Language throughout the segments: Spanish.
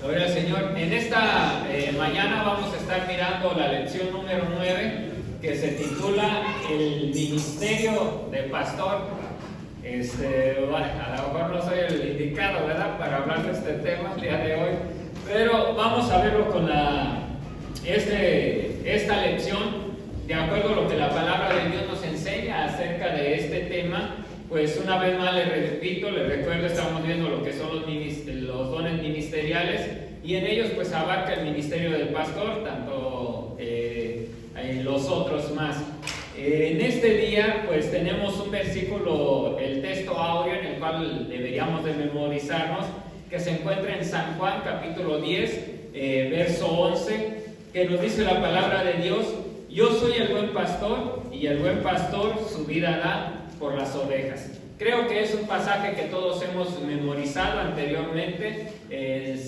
Gloria al Señor. En esta mañana vamos a estar mirando la lección número 9 que se titula El ministerio de pastor. Bueno, a lo mejor no soy el indicado, ¿verdad?, para hablar de este tema el día de hoy, pero vamos a verlo con esta lección, de acuerdo a lo que la palabra de Dios nos enseña acerca de este tema. Pues una vez más le repito, les recuerdo, estamos viendo lo que son los dones ministeriales, y en ellos pues abarca el ministerio del pastor, tanto los otros más. En este día pues tenemos un versículo, el texto áureo, en el cual deberíamos de memorizarnos, que se encuentra en San Juan capítulo 10, verso 11, que nos dice la palabra de Dios: yo soy el buen pastor, y el buen pastor su vida da por las ovejas. Creo que es un pasaje que todos hemos memorizado anteriormente,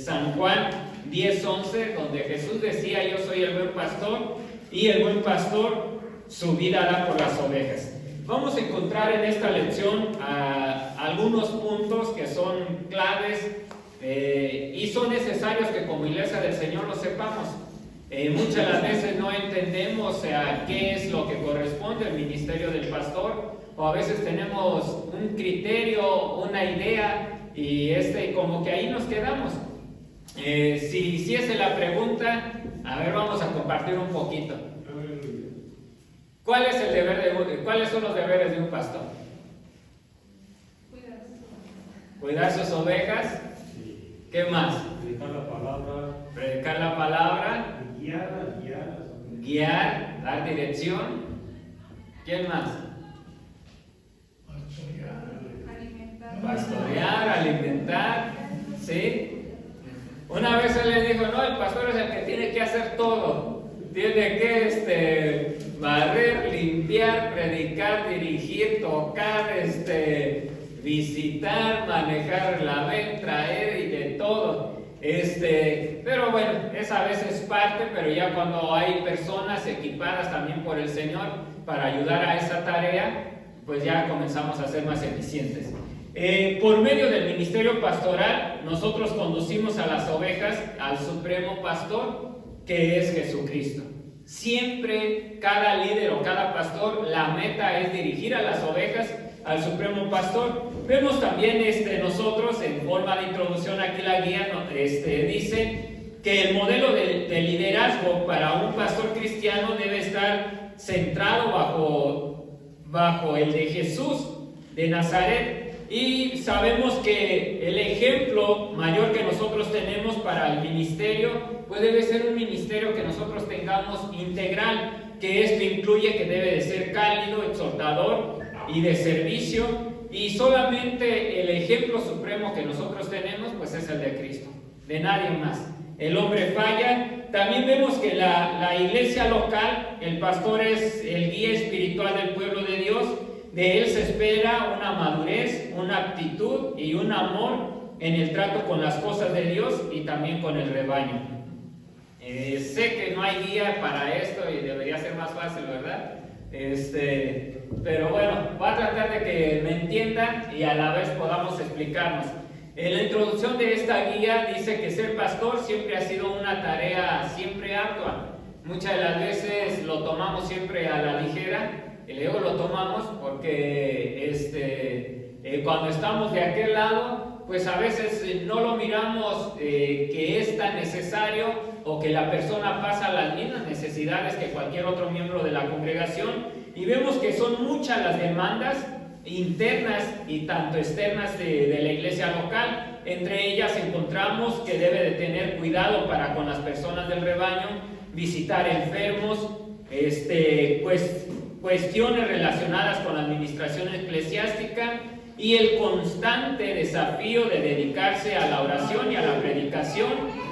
San Juan 10:11, donde Jesús decía: yo soy el buen pastor, y el buen pastor su vida da por las ovejas. Vamos a encontrar en esta lección algunos puntos que son claves y son necesarios que como iglesia del Señor lo sepamos. Muchas de las veces no entendemos qué es lo que corresponde al ministerio del pastor, o a veces tenemos un criterio, una idea, y como que ahí nos quedamos. Si esa es la pregunta, a ver, vamos a compartir un poquito. ¿Cuáles son los deberes de un pastor? Cuidar sus ovejas. ¿Qué más? Predicar la palabra. Guiar, dar dirección. ¿Quién más? Pastorear, alimentar. ¿Sí? Una vez él le dijo: no, el pastor es el que tiene que hacer todo. Tiene que barrer, limpiar, predicar, dirigir, tocar, visitar, manejar la venta, traer y de todo. Pero bueno, esa vez es parte, pero ya cuando hay personas equipadas también por el Señor para ayudar a esa tarea, pues ya comenzamos a ser más eficientes. Por medio del ministerio pastoral, nosotros conducimos a las ovejas al supremo pastor, que es Jesucristo. Siempre cada líder o cada pastor, la meta es dirigir a las ovejas al supremo pastor. Vemos también nosotros, en forma de introducción aquí la guía dice que el modelo de liderazgo para un pastor cristiano debe estar centrado bajo el de Jesús de Nazaret. Y sabemos que el ejemplo mayor que nosotros tenemos para el ministerio, pues debe ser un ministerio que nosotros tengamos integral, que esto incluye que debe de ser cálido, exhortador y de servicio, y solamente el ejemplo supremo que nosotros tenemos pues es el de Cristo, de nadie más. El hombre falla. También vemos que la iglesia local, el pastor es el guía espiritual del pueblo de Dios. De él se espera una madurez, una actitud y un amor en el trato con las cosas de Dios y también con el rebaño. Sé que no hay guía para esto y debería ser más fácil, ¿verdad? Pero bueno, voy a tratar de que me entiendan y a la vez podamos explicarnos. En la introducción de esta guía dice que ser pastor siempre ha sido una tarea siempre ardua. Muchas de las veces lo tomamos siempre a la ligera. Y luego lo tomamos porque cuando estamos de aquel lado, pues a veces no lo miramos que es tan necesario, o que la persona pasa las mismas necesidades que cualquier otro miembro de la congregación, y vemos que son muchas las demandas internas y tanto externas de la iglesia local. Entre ellas encontramos que debe de tener cuidado para con las personas del rebaño, visitar enfermos, cuestiones relacionadas con la administración eclesiástica y el constante desafío de dedicarse a la oración y a la predicación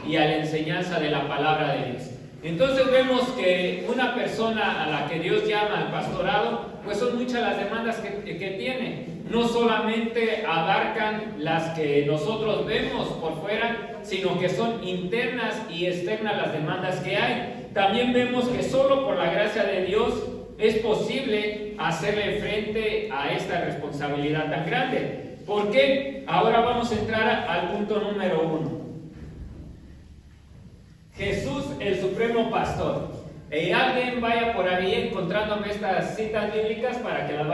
y a la enseñanza de la palabra de Dios. Entonces vemos que una persona a la que Dios llama al pastorado, pues son muchas las demandas que tiene. No solamente abarcan las que nosotros vemos por fuera, sino que son internas y externas las demandas que hay. También vemos que solo por la gracia de Dios es posible hacerle frente a esta responsabilidad tan grande. ¿Por qué? Ahora vamos a entrar al punto número 1. el supremo pastor. Alguien vaya por ahí encontrándome estas citas bíblicas para que las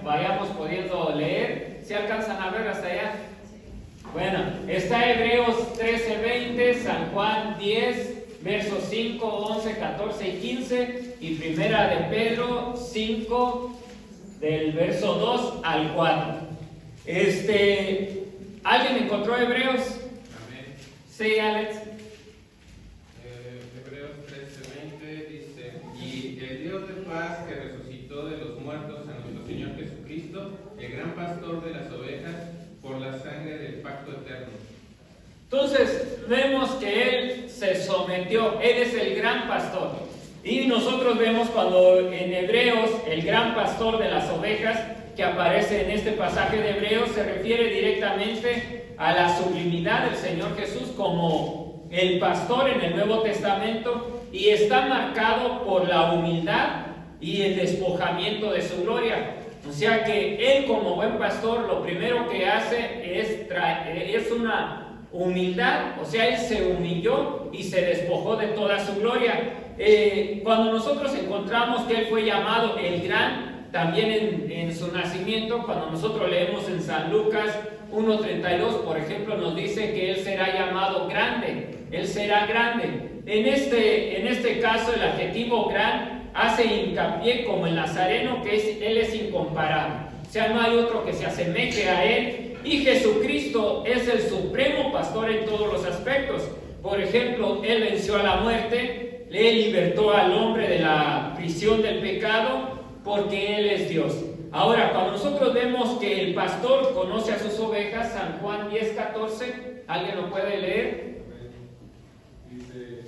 vayamos pudiendo leer. ¿Se alcanzan a ver hasta allá? Bueno, está Hebreos 13:20, San Juan 10, versos 5, 11, 14 y 15, y Primera de Pedro 5, del verso 2 al 4. ¿Alguien encontró Hebreos? Amén. Sí, Alex. Hebreos 13:20 dice: Y el Dios de paz, que resucitó de los muertos a nuestro Señor Jesucristo, el gran pastor de las ovejas, por la sangre del pacto eterno. Entonces vemos que Él se sometió, Él es el gran pastor. Y nosotros vemos cuando en Hebreos, el gran pastor de las ovejas, que aparece en este pasaje de Hebreos, se refiere directamente a la sublimidad del Señor Jesús como el pastor en el Nuevo Testamento, y está marcado por la humildad y el despojamiento de su gloria. O sea que Él, como buen pastor, lo primero que hace es una humildad. O sea, Él se humilló y se despojó de toda su gloria. Cuando nosotros encontramos que Él fue llamado el gran, también en su nacimiento, cuando nosotros leemos en San Lucas 1:32, por ejemplo, nos dice que Él será llamado grande. Él será grande. En este caso, el adjetivo gran hace hincapié como el Nazareno, que Él es incomparable. O sea, no hay otro que se asemeje a Él. Y Jesucristo es el supremo pastor en todos los aspectos. Por ejemplo, Él venció a la muerte, le libertó al hombre de la prisión del pecado, porque Él es Dios. Ahora, cuando nosotros vemos que el pastor conoce a sus ovejas, San Juan 10:14, ¿alguien lo puede leer? Dice: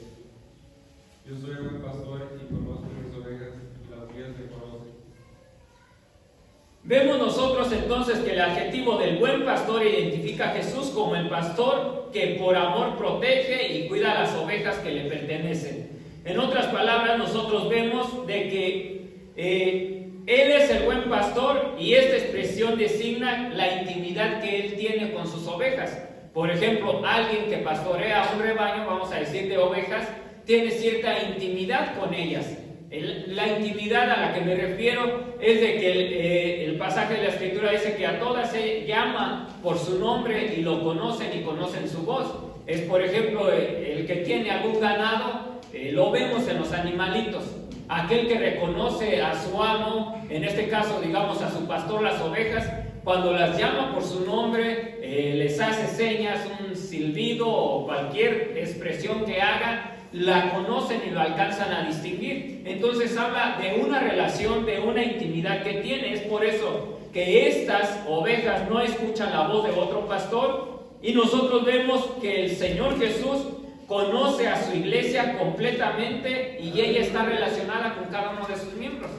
Yo soy el buen pastor y conozco mis ovejas, y las mías me conocen. Vemos nosotros entonces que el adjetivo del buen pastor identifica a Jesús como el pastor que por amor protege y cuida a las ovejas que le pertenecen. En otras palabras, nosotros vemos de que Él es el buen pastor, y esta expresión designa la intimidad que Él tiene con sus ovejas. Por ejemplo, alguien que pastorea un rebaño, vamos a decir de ovejas, tiene cierta intimidad con ellas. La intimidad a la que me refiero es de que el pasaje de la Escritura dice que a todas se llama por su nombre y lo conocen y conocen su voz. Es, por ejemplo, el que tiene algún ganado, lo vemos en los animalitos. Aquel que reconoce a su amo, en este caso, digamos, a su pastor, las ovejas, cuando las llama por su nombre, les hace señas, un silbido o cualquier expresión que haga, la conocen y lo alcanzan a distinguir. Entonces habla de una relación, de una intimidad que tiene. Es por eso que estas ovejas no escuchan la voz de otro pastor, y nosotros vemos que el Señor Jesús conoce a su iglesia completamente, y ella está relacionada con cada uno de sus miembros.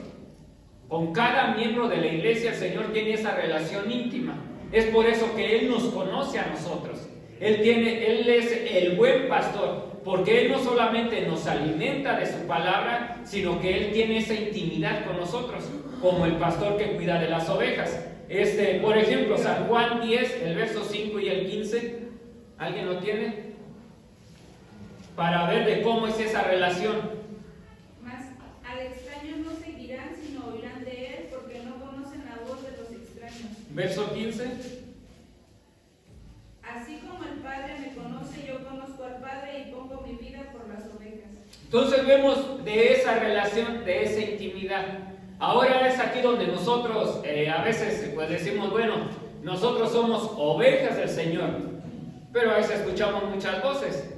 Con cada miembro de la iglesia el Señor tiene esa relación íntima. Es por eso que Él nos conoce a nosotros. Él es el buen pastor, porque Él no solamente nos alimenta de su palabra, sino que Él tiene esa intimidad con nosotros, como el pastor que cuida de las ovejas. Por ejemplo, San Juan 10, el verso 5 y el 15, ¿alguien lo tiene? Para ver de cómo es esa relación. Mas al extraño no seguirán, sino oirán de Él, porque no conocen la voz de los extraños. Verso 15. Así como el Padre me conoce, yo conozco al Padre y pongo mi vida por las ovejas. Entonces vemos de esa relación, de esa intimidad. Ahora es aquí donde nosotros a veces pues decimos, bueno, nosotros somos ovejas del Señor, pero a veces escuchamos muchas voces.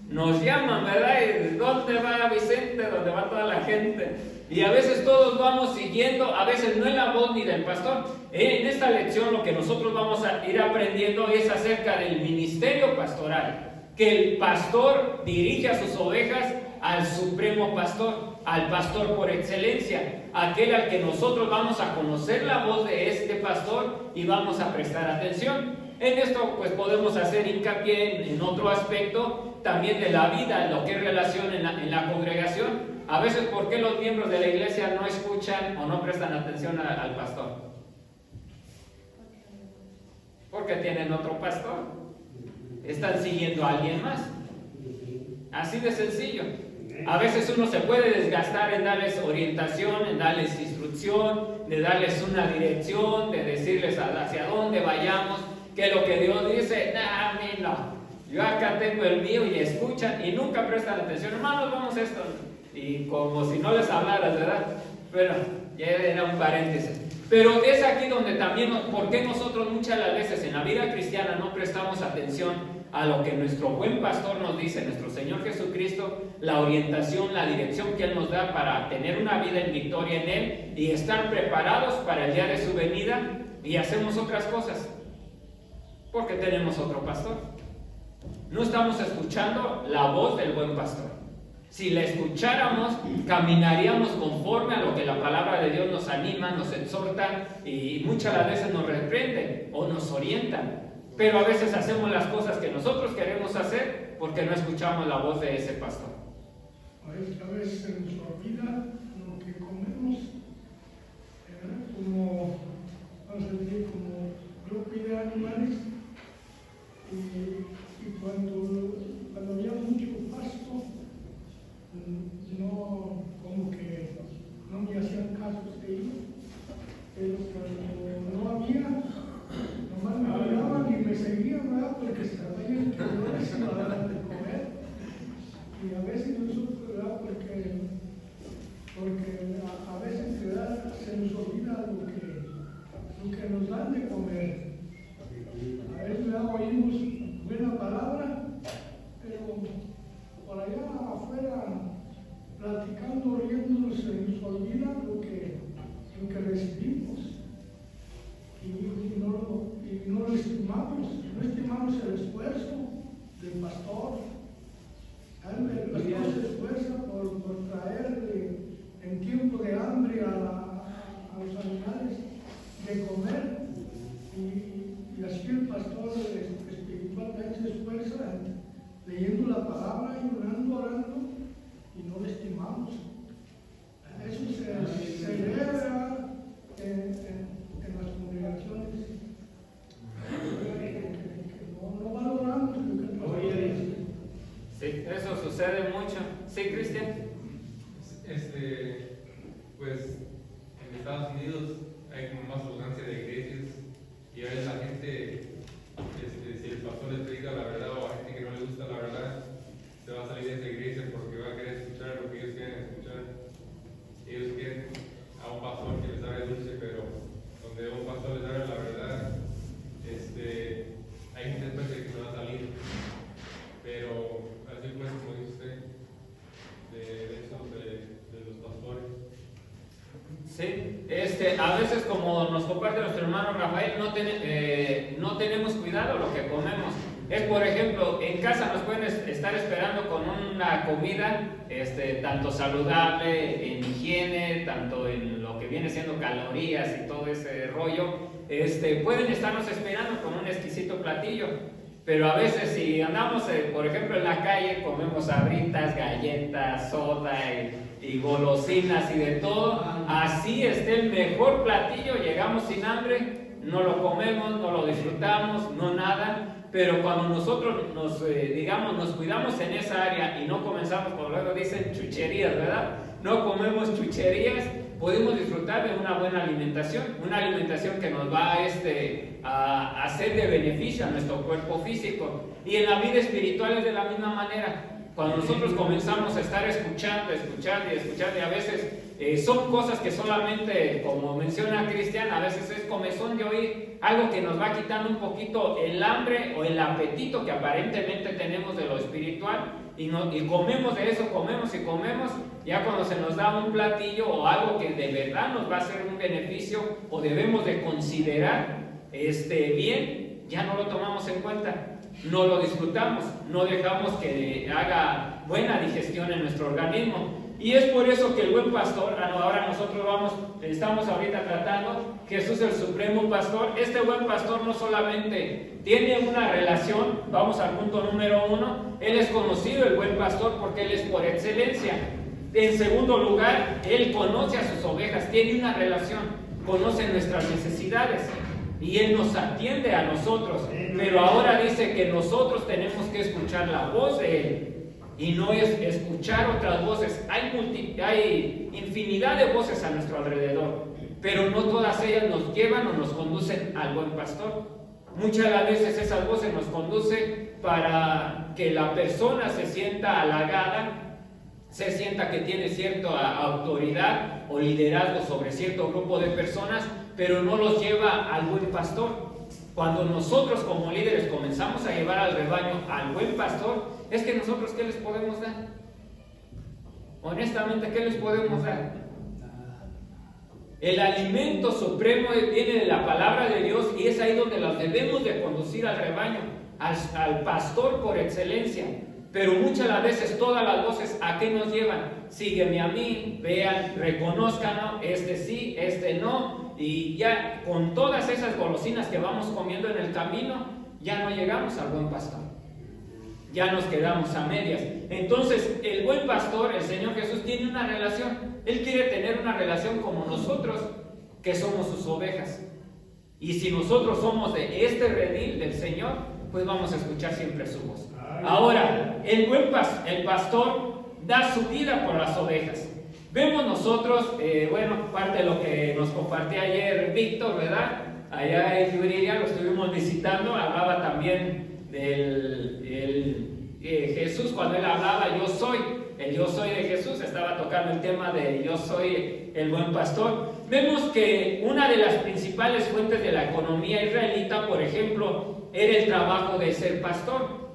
Nos llaman, ¿verdad? ¿Y dónde va Vicente? ¿Dónde va toda la gente? Y a veces todos vamos siguiendo, a veces no es la voz ni del pastor. En esta lección lo que nosotros vamos a ir aprendiendo es acerca del ministerio pastoral, que el pastor dirige a sus ovejas al supremo pastor, al pastor por excelencia, aquel al que nosotros vamos a conocer la voz de este pastor y vamos a prestar atención. En esto pues podemos hacer hincapié en otro aspecto también de la vida, en lo que es relación en la congregación. A veces, ¿por qué los miembros de la iglesia no escuchan o no prestan atención al pastor? Porque tienen otro pastor. Están siguiendo a alguien más. Así de sencillo. A veces uno se puede desgastar en darles orientación, en darles instrucción, de darles una dirección, de decirles hacia dónde vayamos, que lo que Dios dice, a mí no. Yo acá tengo el mío y escuchan y nunca prestan atención. Hermanos, vamos a esto. Y como si no les hablaras, ¿verdad? Pero ya era un paréntesis. Pero es aquí donde también, ¿por qué nosotros muchas las veces en la vida cristiana no prestamos atención a lo que nuestro buen pastor nos dice, nuestro Señor Jesucristo, la orientación, la dirección que Él nos da para tener una vida en victoria en Él y estar preparados para el día de su venida, y hacemos otras cosas? Porque tenemos otro pastor. No estamos escuchando la voz del buen pastor. Si la escucháramos, caminaríamos conforme a lo que la palabra de Dios nos anima, nos exhorta y muchas veces nos reprende o nos orienta. Pero a veces hacemos las cosas que nosotros queremos hacer porque no escuchamos la voz de ese pastor. A veces se nos olvida lo que comemos, como, vamos a decir, como yo cuidé animales y cuando había mucho pasto, no, como que no me hacían caso de ellos, pero cuando no había, nomás me hablaban y me seguían, ¿verdad? Porque sabían que no les iba a dar de comer. Y a veces nosotros, ¿verdad? Porque a veces, ¿verdad? Se nos olvida lo que nos dan de comer. A veces, ¿verdad? Oímos buena palabra, pero por allá afuera, platicando, riéndonos, se nos olvida lo que recibimos. Y no lo estimamos, no estimamos el esfuerzo del pastor. El pastor se esfuerza por traer en tiempo de hambre a los animales de comer. Y así el pastor espiritualmente se esfuerza leyendo la palabra y orando, y no lo estimamos. Eso se celebra en las congregaciones, que no valoramos lo que pasamos. Sí, eso sucede mucho. ¿Sí, Cristian? Pues en Estados Unidos hay como más abundancia de iglesias y a veces la gente, si el pastor les predica la verdad o a gente que no le gusta la verdad, se va a salir de esa iglesia porque va a querer escuchar lo que ellos quieren escuchar. Ellos quieren a un pastor que les hable dulce, pero donde un pastor les hable la verdad, hay gente después que se va a salir. Pero así pues, como dice usted, de los pastores. Sí, a veces, como nos comparte nuestro hermano Rafael, no tenemos cuidado lo que comemos. Es, por ejemplo, en casa nos pueden estar esperando con una comida tanto saludable, en higiene, tanto en lo que viene siendo calorías y todo ese rollo. Pueden estarnos esperando con un exquisito platillo. Pero a veces si andamos, por ejemplo, en la calle, comemos sabritas, galletas, soda y golosinas y de todo. Así esté el mejor platillo, llegamos sin hambre, no lo comemos, no lo disfrutamos, no nada. Pero cuando nosotros nos cuidamos en esa área y no comenzamos, por luego dicen chucherías, ¿verdad? No comemos chucherías, podemos disfrutar de una buena alimentación que nos va a hacer de beneficio a nuestro cuerpo físico. Y en la vida espiritual es de la misma manera. Cuando nosotros comenzamos a estar escuchando, y a veces son cosas que solamente, como menciona Cristian, a veces es comezón de oír, algo que nos va quitando un poquito el hambre o el apetito que aparentemente tenemos de lo espiritual, y comemos de eso, comemos, ya cuando se nos da un platillo o algo que de verdad nos va a hacer un beneficio o debemos de considerar bien, ya no lo tomamos en cuenta. No lo disfrutamos, no dejamos que haga buena digestión en nuestro organismo. Y es por eso que el buen pastor, ahora nosotros estamos ahorita tratando, Jesús el supremo pastor. Este buen pastor no solamente tiene una relación, vamos al punto número 1, él es conocido, el buen pastor, porque él es por excelencia. En segundo lugar, él conoce a sus ovejas, tiene una relación, conoce nuestras necesidades. Y Él nos atiende a nosotros, pero ahora dice que nosotros tenemos que escuchar la voz de Él. y no es escuchar otras voces. Hay infinidad de voces a nuestro alrededor, pero no todas ellas nos llevan o nos conducen al buen pastor. Muchas de las veces esas voces nos conducen para que la persona se sienta halagada, se sienta que tiene cierta autoridad o liderazgo sobre cierto grupo de personas, pero no los lleva al buen pastor. Cuando nosotros como líderes comenzamos a llevar al rebaño al buen pastor, es que nosotros ¿qué les podemos dar? Honestamente, ¿qué les podemos dar? El alimento supremo viene de la palabra de Dios y es ahí donde los debemos de conducir al rebaño, al pastor por excelencia. Pero muchas las veces todas las voces ¿a qué nos llevan? Sígueme a mí, vean, reconozcan, este sí, este no, y ya con todas esas golosinas que vamos comiendo en el camino, ya no llegamos al buen pastor. Ya nos quedamos a medias. Entonces, el buen pastor, el Señor Jesús, tiene una relación. Él quiere tener una relación como nosotros, que somos sus ovejas. Y si nosotros somos de este redil del Señor, pues vamos a escuchar siempre su voz. Ahora, el pastor da su vida por las ovejas. Vemos nosotros, parte de lo que nos compartía ayer Víctor, ¿verdad? Allá en Yuriria lo estuvimos visitando, hablaba también del Jesús cuando él hablaba yo soy, el yo soy de Jesús, estaba tocando el tema de yo soy el buen pastor. Vemos que una de las principales fuentes de la economía israelita, por ejemplo, era el trabajo de ser pastor.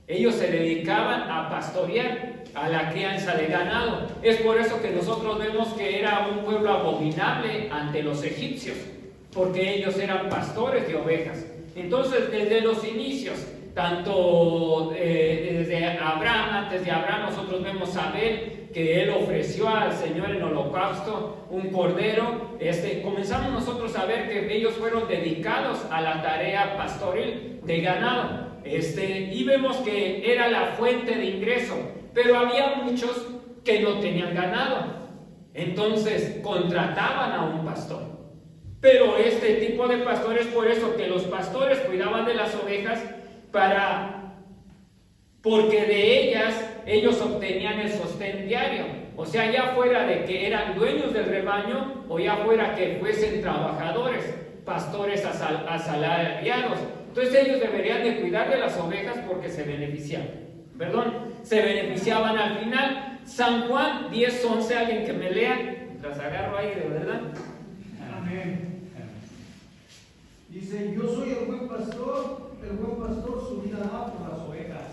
Ellos se dedicaban a pastorear, a la crianza de ganado. Es por eso que nosotros vemos que era un pueblo abominable ante los egipcios, porque ellos eran pastores de ovejas. Entonces, desde los inicios, tanto desde Abraham, antes de Abraham, nosotros vemos a Abel, que él ofreció al Señor en holocausto un cordero. Comenzamos nosotros a ver que ellos fueron dedicados a la tarea pastoril de ganado. Y vemos que era la fuente de ingreso, pero había muchos que no tenían ganado. Entonces contrataban a un pastor. Pero este tipo de pastores, por eso que los pastores cuidaban de las ovejas, porque de ellas ellos obtenían el sostén diario. O sea, ya fuera de que eran dueños del rebaño o ya fuera que fuesen trabajadores, pastores asalariados. Entonces ellos deberían de cuidar de las ovejas porque se beneficiaban al final. San Juan 10:11, alguien que me lea, mientras agarro ahí de verdad. Amén. Dice, yo soy el buen pastor su vida da por las ovejas.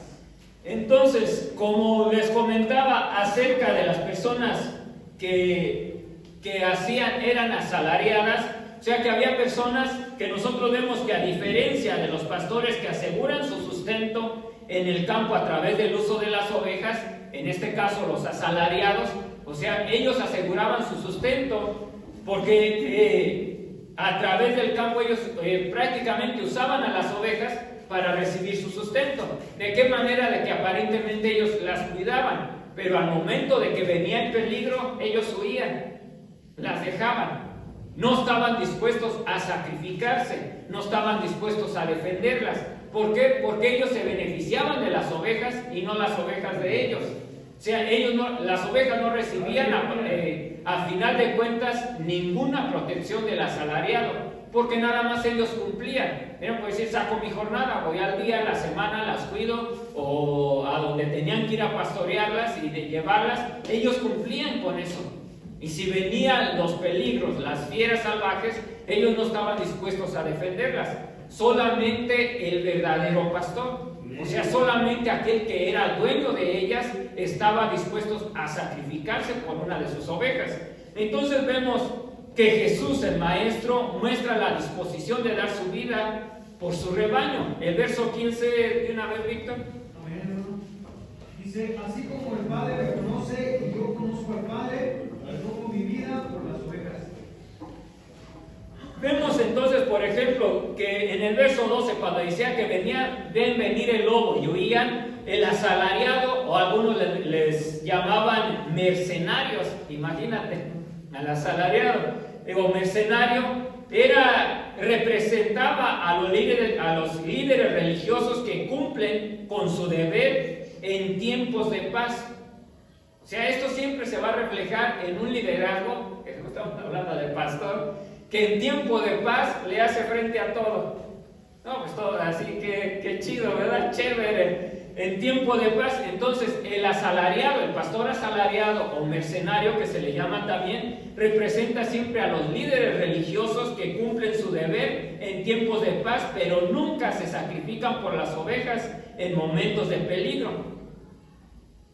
Entonces, como les comentaba acerca de las personas que eran asalariadas, o sea que había personas que nosotros vemos que a diferencia de los pastores que aseguran su sustento en el campo a través del uso de las ovejas, en este caso los asalariados, o sea, ellos aseguraban su sustento porque a través del campo ellos prácticamente usaban a las ovejas para recibir su sustento. ¿De qué manera? De que aparentemente ellos las cuidaban, pero al momento de que venía el peligro, ellos huían, las dejaban. No estaban dispuestos a sacrificarse, no estaban dispuestos a defenderlas. ¿Por qué? Porque ellos se beneficiaban de las ovejas y no las ovejas de ellos. O sea, las ovejas no recibían a final de cuentas ninguna protección del asalariado, porque nada más ellos cumplían. Era por decir, saco mi jornada, voy al día, a la semana, las cuido, o a donde tenían que ir a pastorearlas y de llevarlas, ellos cumplían con eso. Y si venían los peligros, las fieras salvajes, ellos no estaban dispuestos a defenderlas. Solamente el verdadero pastor, o sea, solamente aquel que era dueño de ellas, estaba dispuesto a sacrificarse por una de sus ovejas. Entonces vemos que Jesús, el Maestro, muestra la disposición de dar su vida por su rebaño. El verso 15, de una vez, Víctor. Amén. Dice, así como el Padre me conoce y yo conozco al Padre, pongo mi vida por las ovejas. Vemos entonces, por ejemplo, que en el verso 12, cuando decía que ven venir el lobo y huían, el asalariado, o algunos les llamaban mercenarios, imagínate, al asalariado, o mercenario, representaba a los líderes religiosos que cumplen con su deber en tiempos de paz. O sea, esto siempre se va a reflejar en un liderazgo, que no estamos hablando de pastor, que en tiempo de paz le hace frente a todo. No, pues todo, así que chido, ¿verdad? Chévere. En tiempo de paz, entonces el asalariado, el pastor asalariado o mercenario, que se le llama también, representa siempre a los líderes religiosos que cumplen su deber en tiempos de paz, pero nunca se sacrifican por las ovejas en momentos de peligro.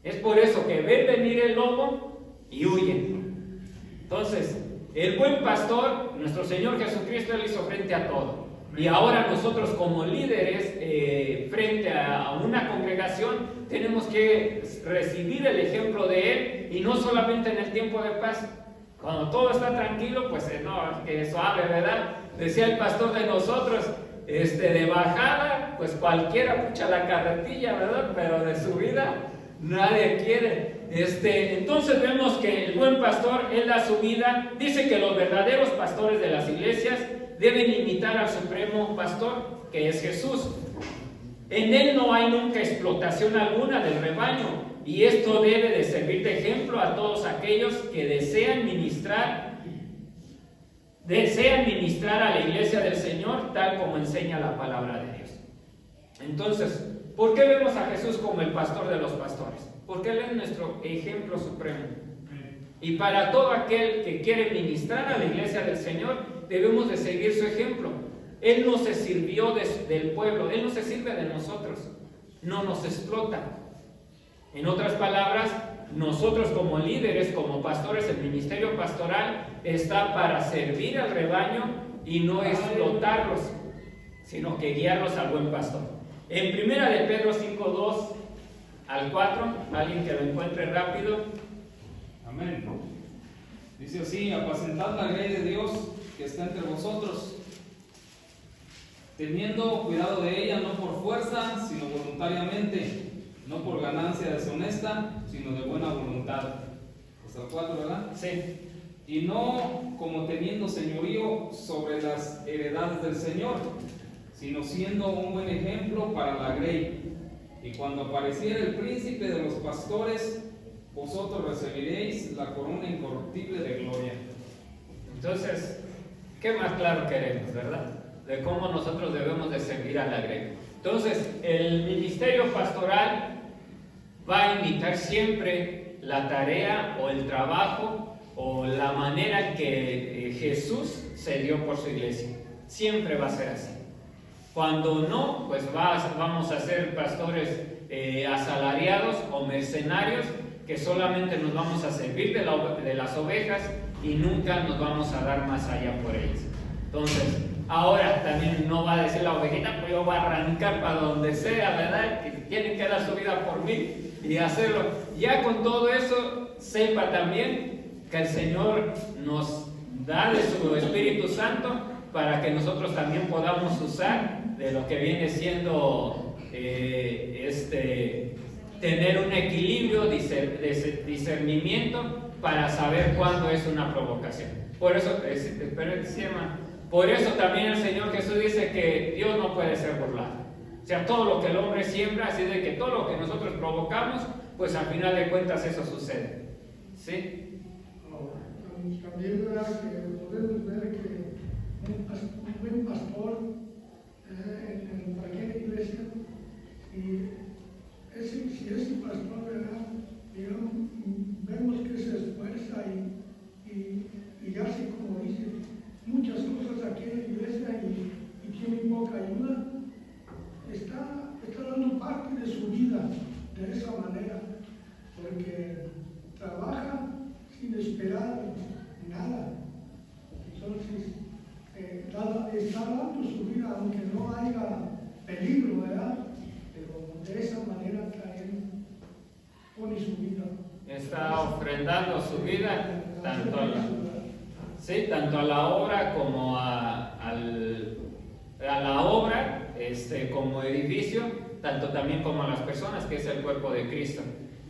Es por eso que ven venir el lobo y huyen. Entonces, el buen pastor, nuestro Señor Jesucristo, Él hizo frente a todo. Y ahora nosotros como líderes, frente a una congregación, tenemos que recibir el ejemplo de Él, y no solamente en el tiempo de paz. Cuando todo está tranquilo, pues no, que suave, ¿verdad? Decía el pastor de nosotros, de bajada, pues cualquiera pucha la carretilla, ¿verdad? Pero de subida nadie quiere. Entonces vemos que el buen pastor, Él da su vida. Dice que los verdaderos pastores de las iglesias deben imitar al supremo pastor, que es Jesús. En Él no hay nunca explotación alguna del rebaño, y esto debe de servir de ejemplo a todos aquellos que desean ministrar a la iglesia del Señor, tal como enseña la palabra de Dios. Entonces, ¿por qué vemos a Jesús como el pastor de los pastores? Porque Él es nuestro ejemplo supremo. Y para todo aquel que quiere ministrar a la iglesia del Señor, debemos de seguir su ejemplo. Él no se sirvió del pueblo, Él no se sirve de nosotros, no nos explota. En otras palabras, nosotros como líderes, como pastores, el ministerio pastoral está para servir al rebaño y no explotarlos, sino que guiarlos al buen pastor. En 1 de Pedro 5:2 al 4, alguien que lo encuentre rápido. Amén. Dice así: apacentad la grey de Dios que está entre vosotros, teniendo cuidado de ella, no por fuerza, sino voluntariamente, no por ganancia deshonesta, sino de buena voluntad. Hasta el 4, ¿verdad? Sí. Y no como teniendo señorío sobre las heredades del Señor, sino siendo un buen ejemplo para la grey. Y cuando apareciera el príncipe de los pastores, vosotros recibiréis la corona incorruptible de gloria. Entonces, ¿qué más claro queremos, verdad? De cómo nosotros debemos de servir a la grey. Entonces, el ministerio pastoral va a imitar siempre la tarea o el trabajo o la manera en que Jesús se dio por su iglesia. Siempre va a ser así. Cuando no, pues vamos a ser pastores asalariados o mercenarios, que solamente nos vamos a servir de las ovejas y nunca nos vamos a dar más allá por ellas. Entonces, ahora también no va a decir la ovejita, pues yo voy a arrancar para donde sea, ¿verdad? Que tienen que dar su vida por mí y hacerlo. Ya con todo eso, sepa también que el Señor nos da de su Espíritu Santo para que nosotros también podamos usar de lo que viene siendo tener un equilibrio, discernimiento para saber cuándo es una provocación. Por eso, por eso también el Señor Jesús dice que Dios no puede ser burlado. O sea, todo lo que el hombre siembra, así de que todo lo que nosotros provocamos, pues al final de cuentas eso sucede. ¿Sí? También ¿verdad? Que podemos ver que un buen pastor en cualquier iglesia, y si ese pastor, ¿verdad? Digamos, vemos que se esfuerza y hace, como dice, muchas cosas aquí en la iglesia y tiene poca ayuda, está dando parte de su vida de esa manera, porque trabaja sin esperar nada. Entonces, está dando su vida, aunque no haya peligro, ¿verdad? Pero de esa manera también pone su vida. Está ofrendando su vida tanto a la obra como a la obra como edificio, tanto también como a las personas, que es el cuerpo de Cristo.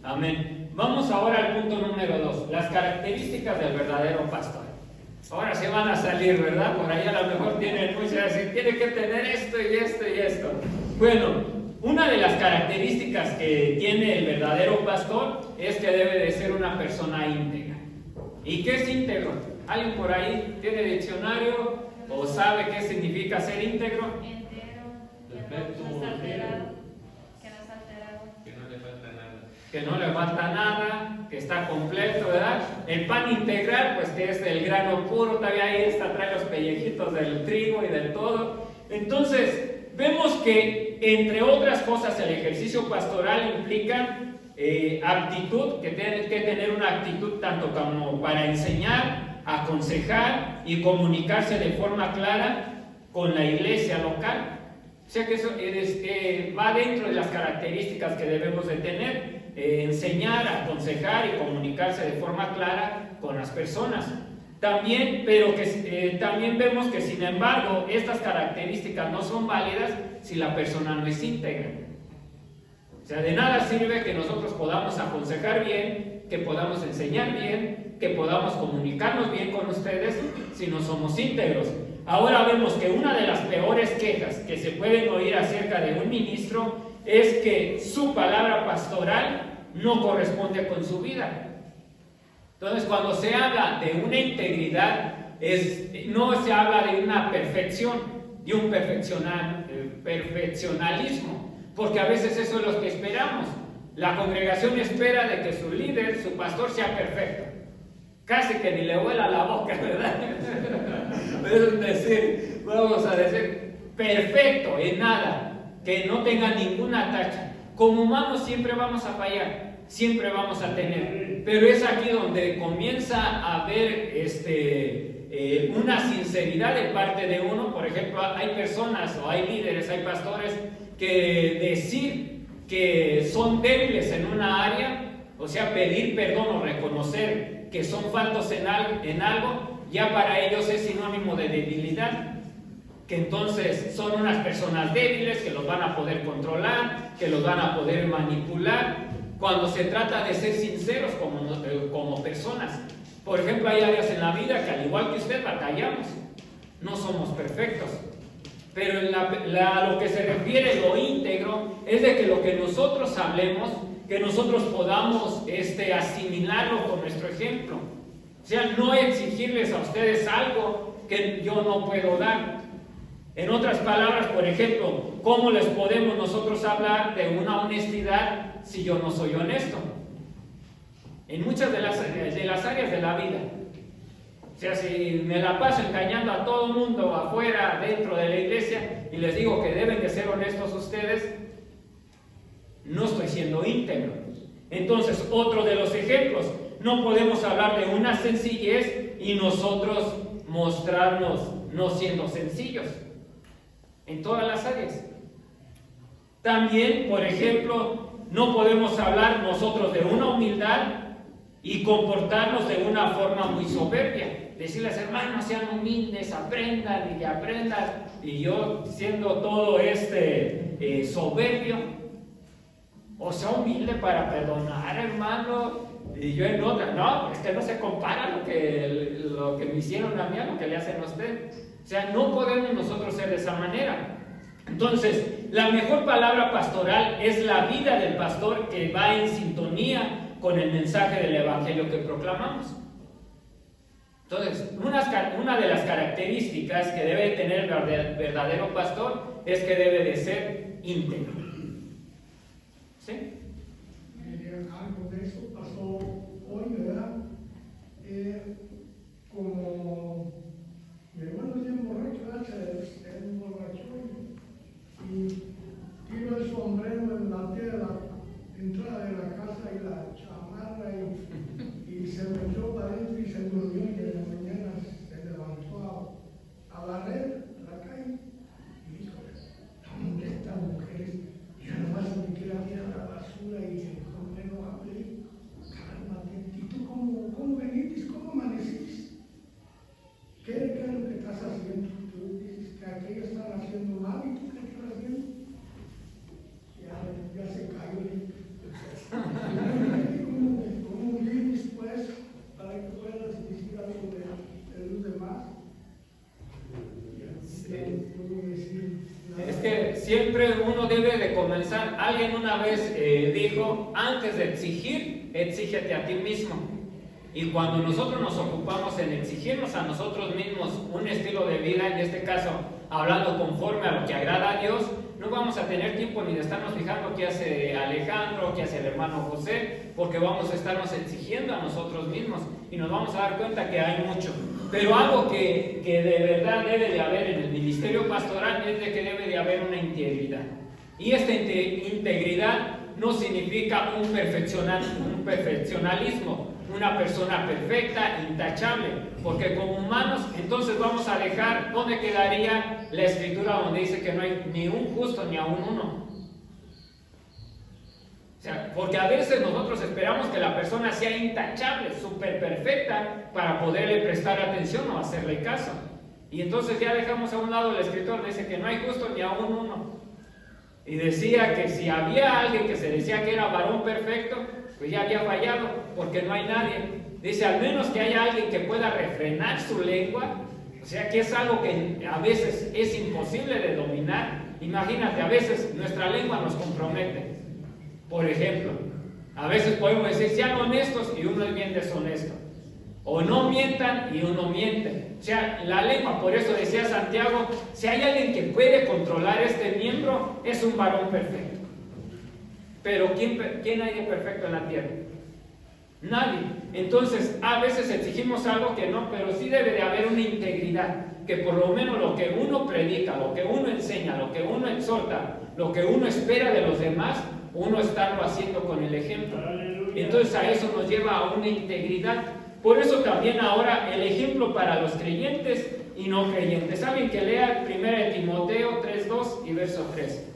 Amén. Vamos ahora al punto número 2, las características del verdadero pastor. Ahora se van a salir, ¿verdad? Por ahí a lo mejor tienen muchas, tiene que tener esto y esto y esto. Bueno, una de las características que tiene el verdadero pastor es que debe de ser una persona íntegra. ¿Y qué es íntegro? ¿Alguien por ahí tiene diccionario o sabe qué significa ser íntegro? Entero, Perfecto, que no está alterado, que no está alterado. Que no le falta nada. Que no le falta nada, que está completo, ¿verdad? El pan integral, pues que es el grano puro, todavía ahí está, trae los pellejitos del trigo y del todo. Entonces, vemos que, entre otras cosas, el ejercicio pastoral implica aptitud, que tiene que tener una actitud tanto como para enseñar, aconsejar y comunicarse de forma clara con la iglesia local. O sea que eso va dentro de las características que debemos de tener, enseñar, aconsejar y comunicarse de forma clara con las personas. También, pero que también vemos que sin embargo estas características no son válidas si la persona no es íntegra. O sea, de nada sirve que nosotros podamos aconsejar bien, que podamos enseñar bien, que podamos comunicarnos bien con ustedes si no somos íntegros. Ahora vemos que una de las peores quejas que se pueden oír acerca de un ministro es que su palabra pastoral no corresponde con su vida. Entonces, cuando se habla de una integridad, no se habla de una perfección, de un perfeccionalismo, porque a veces eso es lo que esperamos. La congregación espera de que su líder, su pastor, sea perfecto. Casi que ni le vuela la boca, ¿verdad? Es decir, vamos a decir, perfecto en nada, que no tenga ninguna tacha. Como humanos siempre vamos a fallar, siempre vamos a tener, pero es aquí donde comienza a haber una sinceridad de parte de uno. Por ejemplo, hay personas o hay líderes, hay pastores que decir que son débiles en una área, o sea, pedir perdón o reconocer que son faltos en algo, ya para ellos es sinónimo de debilidad. Que entonces son unas personas débiles que los van a poder controlar, que los van a poder manipular, cuando se trata de ser sinceros como personas. Por ejemplo, hay áreas en la vida que al igual que usted batallamos, no somos perfectos. Pero lo que se refiere a lo íntegro es de que lo que nosotros hablemos, que nosotros podamos asimilarlo con nuestro ejemplo. O sea, no exigirles a ustedes algo que yo no puedo dar. En otras palabras, por ejemplo, ¿cómo les podemos nosotros hablar de una honestidad si yo no soy honesto? En muchas de las áreas de la vida. O sea, si me la paso engañando a todo el mundo afuera, dentro de la iglesia, y les digo que deben de ser honestos ustedes, no estoy siendo íntegro. Entonces, otro de los ejemplos, no podemos hablar de una sencillez y nosotros mostrarnos no siendo sencillos en todas las áreas. También, por ejemplo, no podemos hablar nosotros de una humildad y comportarnos de una forma muy soberbia. Decirles, hermanos, sean humildes, aprendan y que aprendan. Y yo siendo todo soberbio, o sea, humilde para perdonar, hermano. Y yo en otra, no, es que no se compara lo que me hicieron a mí a lo que le hacen a usted. O sea, no podemos nosotros ser de esa manera. Entonces, la mejor palabra pastoral es la vida del pastor que va en sintonía con el mensaje del evangelio que proclamamos. Entonces, una de las características que debe tener el verdadero pastor es que debe de ser íntegro. ¿Sí? Algo de eso pasó hoy, ¿verdad? Como mi hermano es bien borracho, se emborrachó y tiró el sombrero en la entrada de la casa y la chamarra y se metió para adentro y se durmió, y en la mañana se levantó a barrer la calle y dijo, ¿dónde están mujeres? Yo nomás me quiero tirar a la basura y el sombrero hablé, cálmate, ¿y tú cómo veniste? ¿Cómo amaneciste? ¿Qué es lo que estás haciendo? Tú dices que aquellos están haciendo mal y tú qué estás haciendo. Ya se cayó. ¿Cómo vives pues para que puedas decir algo de los demás? Es que siempre uno debe de comenzar. Alguien una vez dijo, antes de exigir, exígete a ti mismo. Y cuando nosotros nos ocupamos en exigirnos a nosotros mismos un estilo de vida, en este caso hablando conforme a lo que agrada a Dios, no vamos a tener tiempo ni de estarnos fijando qué hace Alejandro, qué hace el hermano José, porque vamos a estarnos exigiendo a nosotros mismos y nos vamos a dar cuenta que hay mucho. Pero algo que de verdad debe de haber en el ministerio pastoral es de que debe de haber una integridad. Y esta integridad no significa un perfeccionalismo, una persona perfecta, intachable, porque como humanos entonces vamos a dejar, ¿dónde quedaría la escritura donde dice que no hay ni un justo ni aún uno? O sea, porque a veces nosotros esperamos que la persona sea intachable, súper perfecta, para poderle prestar atención o hacerle caso. Y entonces ya dejamos a un lado el escritor, dice que no hay justo ni aún uno. Y decía que si había alguien que se decía que era varón perfecto, pues ya había fallado, porque no hay nadie. Dice, al menos que haya alguien que pueda refrenar su lengua, o sea que es algo que a veces es imposible de dominar. Imagínate, a veces nuestra lengua nos compromete. Por ejemplo, a veces podemos decir, sean honestos y uno es bien deshonesto. O no mientan y uno miente. O sea, la lengua, por eso decía Santiago, si hay alguien que puede controlar este miembro, es un varón perfecto. Pero ¿quién hay de perfecto en la tierra? Nadie. Entonces, a veces exigimos algo que no, pero sí debe de haber una integridad, que por lo menos lo que uno predica, lo que uno enseña, lo que uno exhorta, lo que uno espera de los demás, uno estarlo haciendo con el ejemplo. Entonces a eso nos lleva a una integridad. Por eso también ahora el ejemplo para los creyentes y no creyentes. ¿Saben que lea 1 Timoteo 3:2 y verso 3?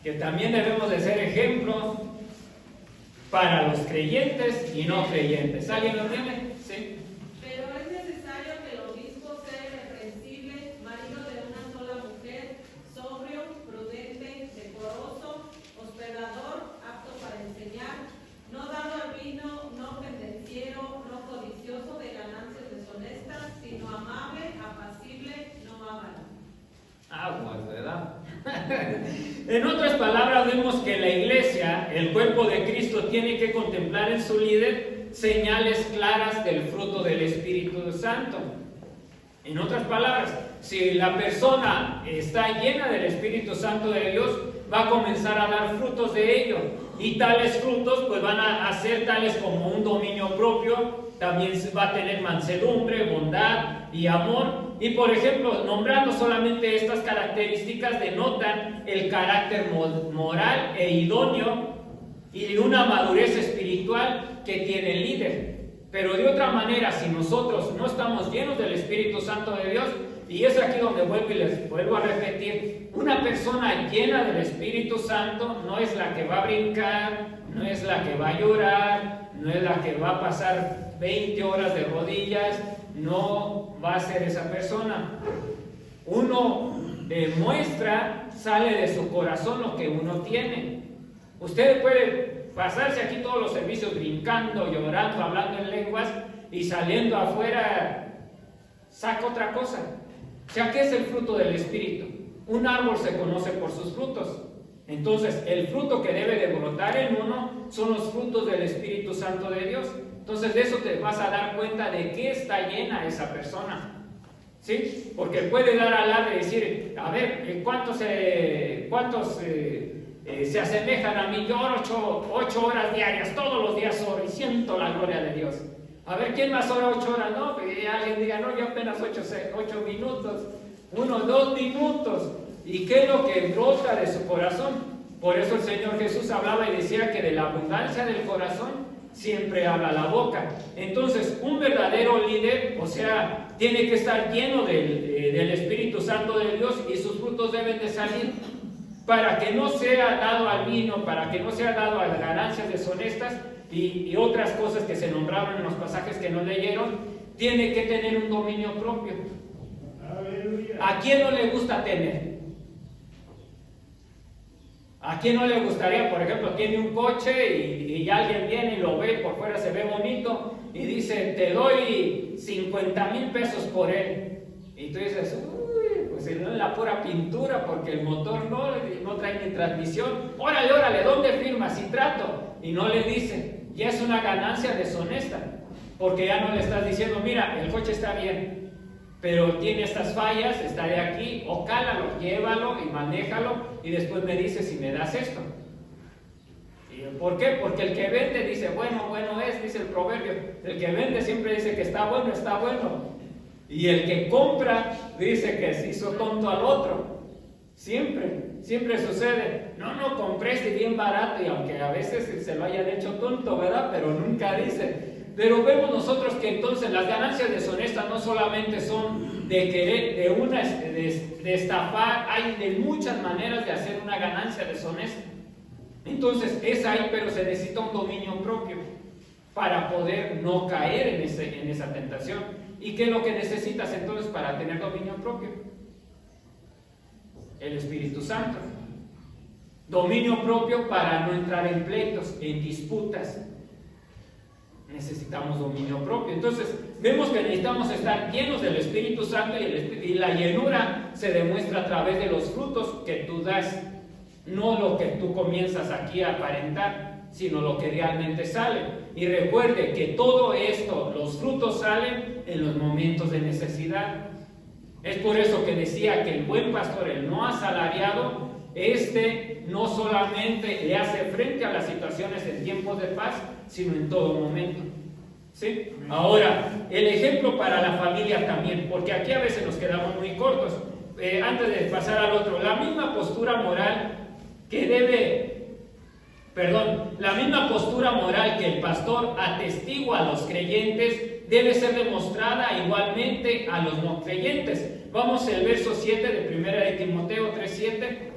Que también debemos de ser ejemplo para los creyentes y no creyentes. ¿Alguien lo tiene? Sí. Pero es necesario que el obispo sea irreprensible, marido de una sola mujer, sobrio, prudente, decoroso, hospedador, apto para enseñar, no dado al vino, no pendenciero, no codicioso de ganancias deshonestas, sino amable, apacible, no avaro. Aguas, ¿verdad? En otras palabras, vemos que la iglesia, el cuerpo de Cristo, tiene que contemplar en su líder señales claras del fruto del Espíritu Santo. En otras palabras, si la persona está llena del Espíritu Santo de Dios, va a comenzar a dar frutos de ello. Y tales frutos pues van a ser tales como un dominio propio, también va a tener mansedumbre, bondad y amor. Y por ejemplo, nombrando solamente estas características denotan el carácter moral e idóneo y una madurez espiritual que tiene el líder. Pero de otra manera, si nosotros no estamos llenos del Espíritu Santo de Dios, y es aquí donde vuelvo y les vuelvo a repetir, una persona llena del Espíritu Santo no es la que va a brincar, no es la que va a llorar, no es la que va a pasar 20 horas de rodillas, no va a ser esa persona. Uno demuestra, sale de su corazón lo que uno tiene. Usted puede pasarse aquí todos los servicios brincando, llorando, hablando en lenguas y saliendo afuera saca otra cosa. O sea, ¿qué es el fruto del Espíritu? Un árbol se conoce por sus frutos. Entonces, el fruto que debe de brotar en uno son los frutos del Espíritu Santo de Dios. Entonces, de eso te vas a dar cuenta de qué está llena esa persona. ¿Sí? Porque puede dar alarde y decir, a ver, ¿cuántos se asemejan a mí? Yo oro 8 horas diarias, todos los días oro y siento la gloria de Dios. A ver, ¿quién más ora 8 horas? No, que alguien diga, no, yo apenas 8 minutos, 1, 2 minutos. ¿Y qué es lo que brota de su corazón? Por eso el Señor Jesús hablaba y decía que de la abundancia del corazón siempre habla la boca. Entonces, un verdadero líder, o sea, tiene que estar lleno del Espíritu Santo de Dios y sus frutos deben de salir para que no sea dado al vino, para que no sea dado a las ganancias deshonestas y otras cosas que se nombraron en los pasajes que nos leyeron. Tiene que tener un dominio propio. ¿A quién no le gusta tener? ¿A quién no le gustaría, por ejemplo, tiene un coche y alguien viene y lo ve, por fuera se ve bonito, y dice, te doy 50,000 pesos por él. Y tú dices, uy, pues es la pura pintura porque el motor no trae ni transmisión. Órale, órale, ¿dónde firmas? Y trato. Y no le dice, ya es una ganancia deshonesta, porque ya no le estás diciendo, mira, el coche está bien, pero tiene estas fallas, está de aquí, o cálalo, llévalo y manéjalo, y después me dices si me das esto. ¿Y por qué? Porque el que vende dice, bueno, bueno es, dice el proverbio, el que vende siempre dice que está bueno, está bueno. Y el que compra dice que se hizo tonto al otro. Siempre sucede. No, compré este bien barato, y aunque a veces se lo hayan hecho tonto, ¿verdad? Pero nunca dice. Pero vemos nosotros que entonces las ganancias deshonestas no solamente son de querer, de estafar, hay de muchas maneras de hacer una ganancia deshonesta. Entonces es ahí, pero se necesita un dominio propio para poder no caer en esa tentación. ¿Y qué es lo que necesitas entonces para tener dominio propio? El Espíritu Santo. Dominio propio para no entrar en pleitos, en disputas. Necesitamos dominio propio. Entonces vemos que necesitamos estar llenos del Espíritu Santo, y la llenura se demuestra a través de los frutos que tú das, no lo que tú comienzas aquí a aparentar, sino lo que realmente sale. Y recuerde que todo esto, los frutos salen en los momentos de necesidad. Es por eso que decía que el buen pastor, el no asalariado, no solamente le hace frente a las situaciones en tiempos de paz, sino en todo momento. ¿Sí? Ahora, el ejemplo para la familia también, porque aquí a veces nos quedamos muy cortos. Antes de pasar al otro, la misma postura moral que el pastor atestigua a los creyentes debe ser demostrada igualmente a los no creyentes. Vamos al verso 7 de 1 de Timoteo 3:7.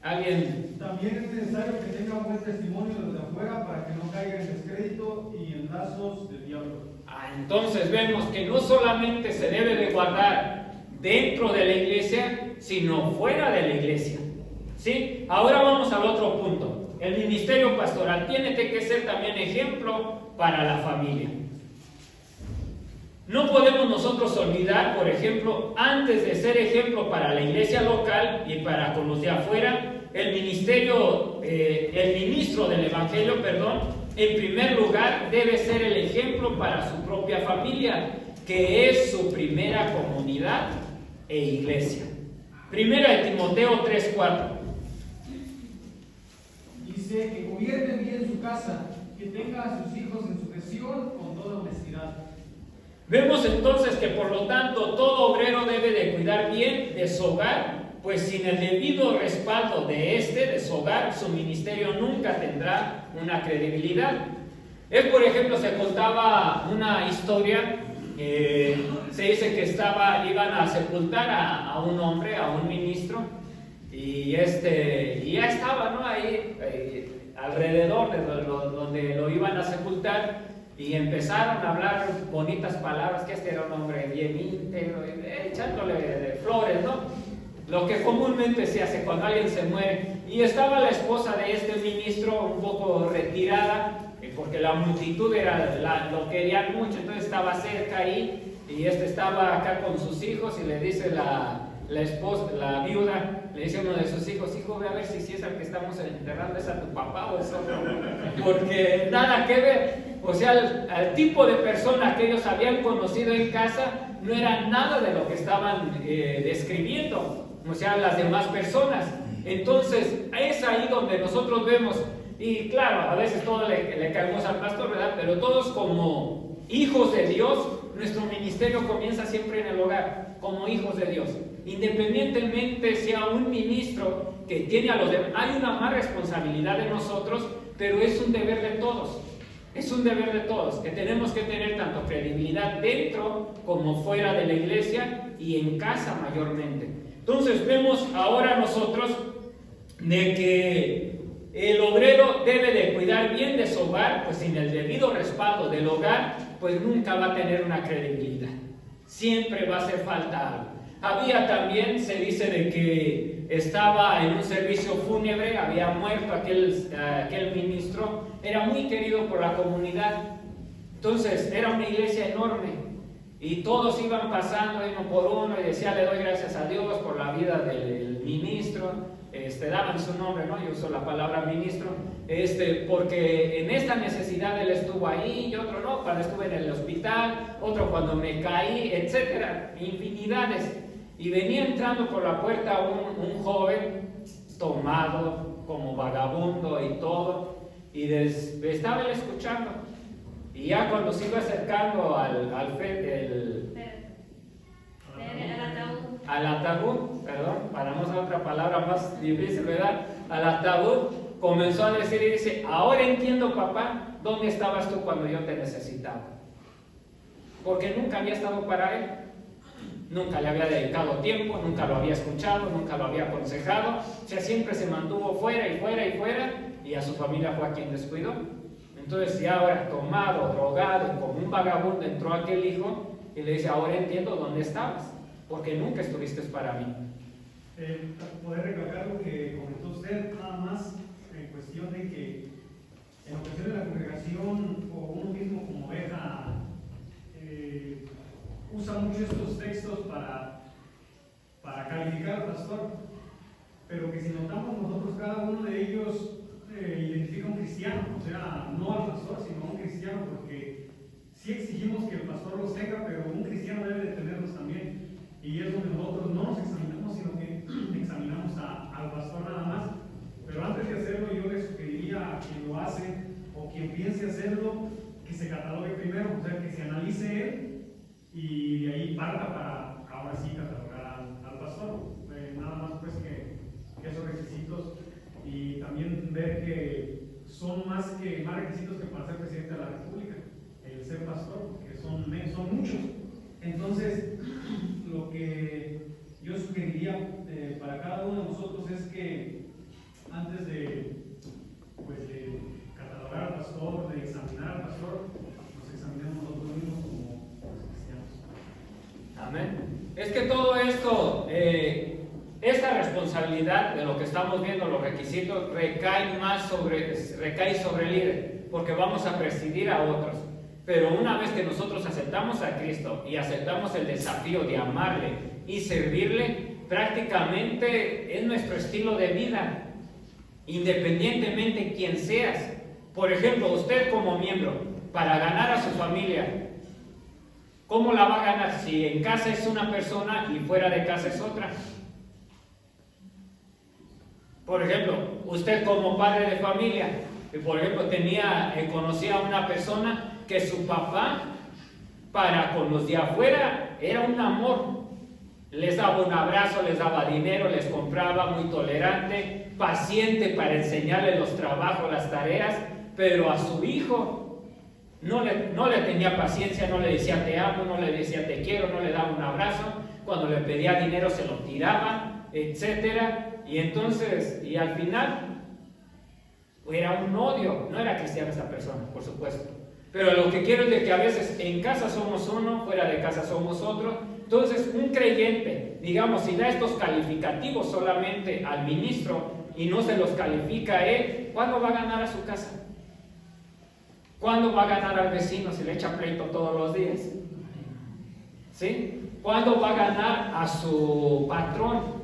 ¿Alguien? También es necesario que tenga un buen testimonio desde afuera para que no caiga en descrédito y en lazos del diablo. Entonces vemos que no solamente se debe de guardar dentro de la iglesia, sino fuera de la iglesia. ¿Sí? Ahora vamos al otro punto. El ministerio pastoral tiene que ser también ejemplo para la familia. No podemos nosotros olvidar, por ejemplo, antes de ser ejemplo para la iglesia local y para con los de afuera, el ministro del evangelio, en primer lugar debe ser el ejemplo para su propia familia, que es su primera comunidad e iglesia. Primera de Timoteo 3:4. Dice que gobierne bien su casa, que tenga a sus hijos en sujeción con toda honestidad. Vemos entonces que por lo tanto todo obrero debe de cuidar bien de su hogar, pues sin el debido respaldo de su hogar, su ministerio nunca tendrá una credibilidad. Por ejemplo, se contaba una historia, se dice que iban a sepultar a un hombre, a un ministro, y ya estaba, ¿no? ahí alrededor de donde lo iban a sepultar. Y empezaron a hablar bonitas palabras, que era un hombre bien íntegro, echándole de flores, ¿no? Lo que comúnmente se hace cuando alguien se muere. Y estaba la esposa de este ministro un poco retirada, porque la multitud lo querían mucho, entonces estaba cerca ahí, y estaba acá con sus hijos, y le dice la esposa, la viuda, le dice a uno de sus hijos, hijo, ve a ver si es el que estamos enterrando, es a tu papá o es otro, porque nada que ver. O sea, el tipo de persona que ellos habían conocido en casa no era nada de lo que estaban describiendo, o sea, las demás personas. Entonces, es ahí donde nosotros vemos, y claro, a veces todos le caemos al pastor, ¿verdad? Pero todos como hijos de Dios, nuestro ministerio comienza siempre en el hogar, como hijos de Dios. Independientemente sea un ministro que tiene a los demás, hay una más responsabilidad de nosotros, pero es un deber de todos. Es un deber de todos, que tenemos que tener tanto credibilidad dentro como fuera de la iglesia y en casa mayormente. Entonces vemos ahora nosotros de que el obrero debe de cuidar bien de su hogar, pues sin el debido respaldo del hogar, pues nunca va a tener una credibilidad. Siempre va a hacer falta algo. Había también, se dice de que estaba en un servicio fúnebre, había muerto aquel ministro, era muy querido por la comunidad, Entonces era una iglesia enorme y todos iban pasando uno por uno y decía, le doy gracias a Dios por la vida del ministro, daban su nombre, ¿no? Yo uso la palabra ministro, porque en esta necesidad él estuvo ahí y otro no, cuando estuve en el hospital, otro cuando me caí, etcétera, infinidades. Y venía entrando por la puerta un joven tomado como vagabundo y todo, y estaba él escuchando. Y ya cuando se iba acercando al ataúd, perdón, para no usar otra palabra más difícil, ¿verdad? Al ataúd comenzó a decir y dice, ahora entiendo, papá, ¿dónde estabas tú cuando yo te necesitaba? Porque nunca había estado para él, nunca le había dedicado tiempo, nunca lo había escuchado, nunca lo había aconsejado, o sea, siempre se mantuvo fuera y fuera y fuera, y a su familia fue a quien descuidó. Entonces, si ahora tomado, drogado, como un vagabundo entró aquel hijo y le dice, ahora entiendo dónde estabas, porque nunca estuviste para mí. Poder recalcar lo que comentó usted, nada más en cuestión de que en ocasiones la congregación o uno mismo como oveja usa mucho estos textos para calificar al pastor, pero que si notamos nosotros cada uno de ellos identifica a un cristiano, o sea, no al pastor, sino a un cristiano, porque sí exigimos que el pastor los tenga, pero un cristiano debe de tenerlos también. Y es donde nosotros no nos examinamos, sino que examinamos al pastor nada más. Pero antes de hacerlo, yo le sugeriría a quien lo hace o quien piense hacerlo, que se catalogue primero, o sea, que se analice él y de ahí parta para ahora sí catalogar al pastor. Nada más pues que esos requisitos, y también ver que son más requisitos que para ser presidente de la República, el ser pastor, porque son muchos. Entonces, lo que yo sugeriría para cada uno de nosotros es que antes de catalogar al pastor, de examinar al pastor, nos examinemos nosotros mismos como cristianos. Amén. Es que todo esto, esta responsabilidad de lo que estamos viendo, los requisitos, recae sobre el líder, porque vamos a presidir a otros. Pero una vez que nosotros aceptamos a Cristo y aceptamos el desafío de amarle y servirle, prácticamente es nuestro estilo de vida, independientemente de quién seas. Por ejemplo, usted como miembro, para ganar a su familia, ¿cómo la va a ganar si en casa es una persona y fuera de casa es otra? Por ejemplo, usted como padre de familia, por ejemplo, conocía a una persona que su papá, para con los de afuera, era un amor. Les daba un abrazo, les daba dinero, les compraba, muy tolerante, paciente para enseñarle los trabajos, las tareas, pero a su hijo no le tenía paciencia, no le decía te amo, no le decía te quiero, no le daba un abrazo, cuando le pedía dinero se lo tiraba, etcétera, y entonces, y al final era un odio. No era cristiana esa persona, por supuesto, pero lo que quiero es de que a veces en casa somos uno, fuera de casa somos otro. Entonces un creyente, digamos, si da estos calificativos solamente al ministro y no se los califica a él, ¿cuándo va a ganar a su casa? ¿Cuándo va a ganar al vecino si le echa pleito todos los días? ¿Sí? ¿Cuándo va a ganar a su patrón?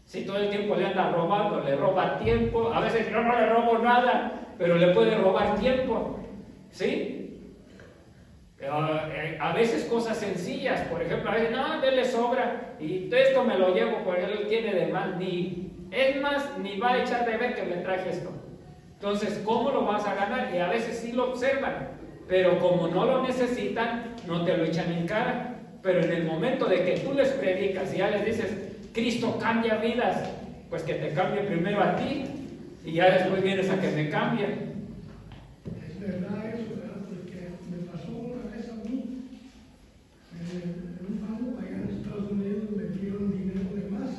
Si todo el tiempo le anda robando, le roba tiempo, a veces yo no le robo nada, pero le puede robar tiempo, ¿sí? A veces cosas sencillas, por ejemplo, a veces, no, él le sobra, y esto me lo llevo porque él tiene de más, ni va a echar de ver que me traje esto. Entonces, ¿cómo lo vas a ganar? Y a veces sí lo observan, pero como no lo necesitan, no te lo echan en cara. Pero en el momento de que tú les predicas y ya les dices, Cristo cambia vidas, pues que te cambie primero a ti y ya después vienes a que me cambien. Es verdad eso, ¿verdad? Porque me pasó una vez a mí, en un banco allá en Estados Unidos me dieron dinero de más,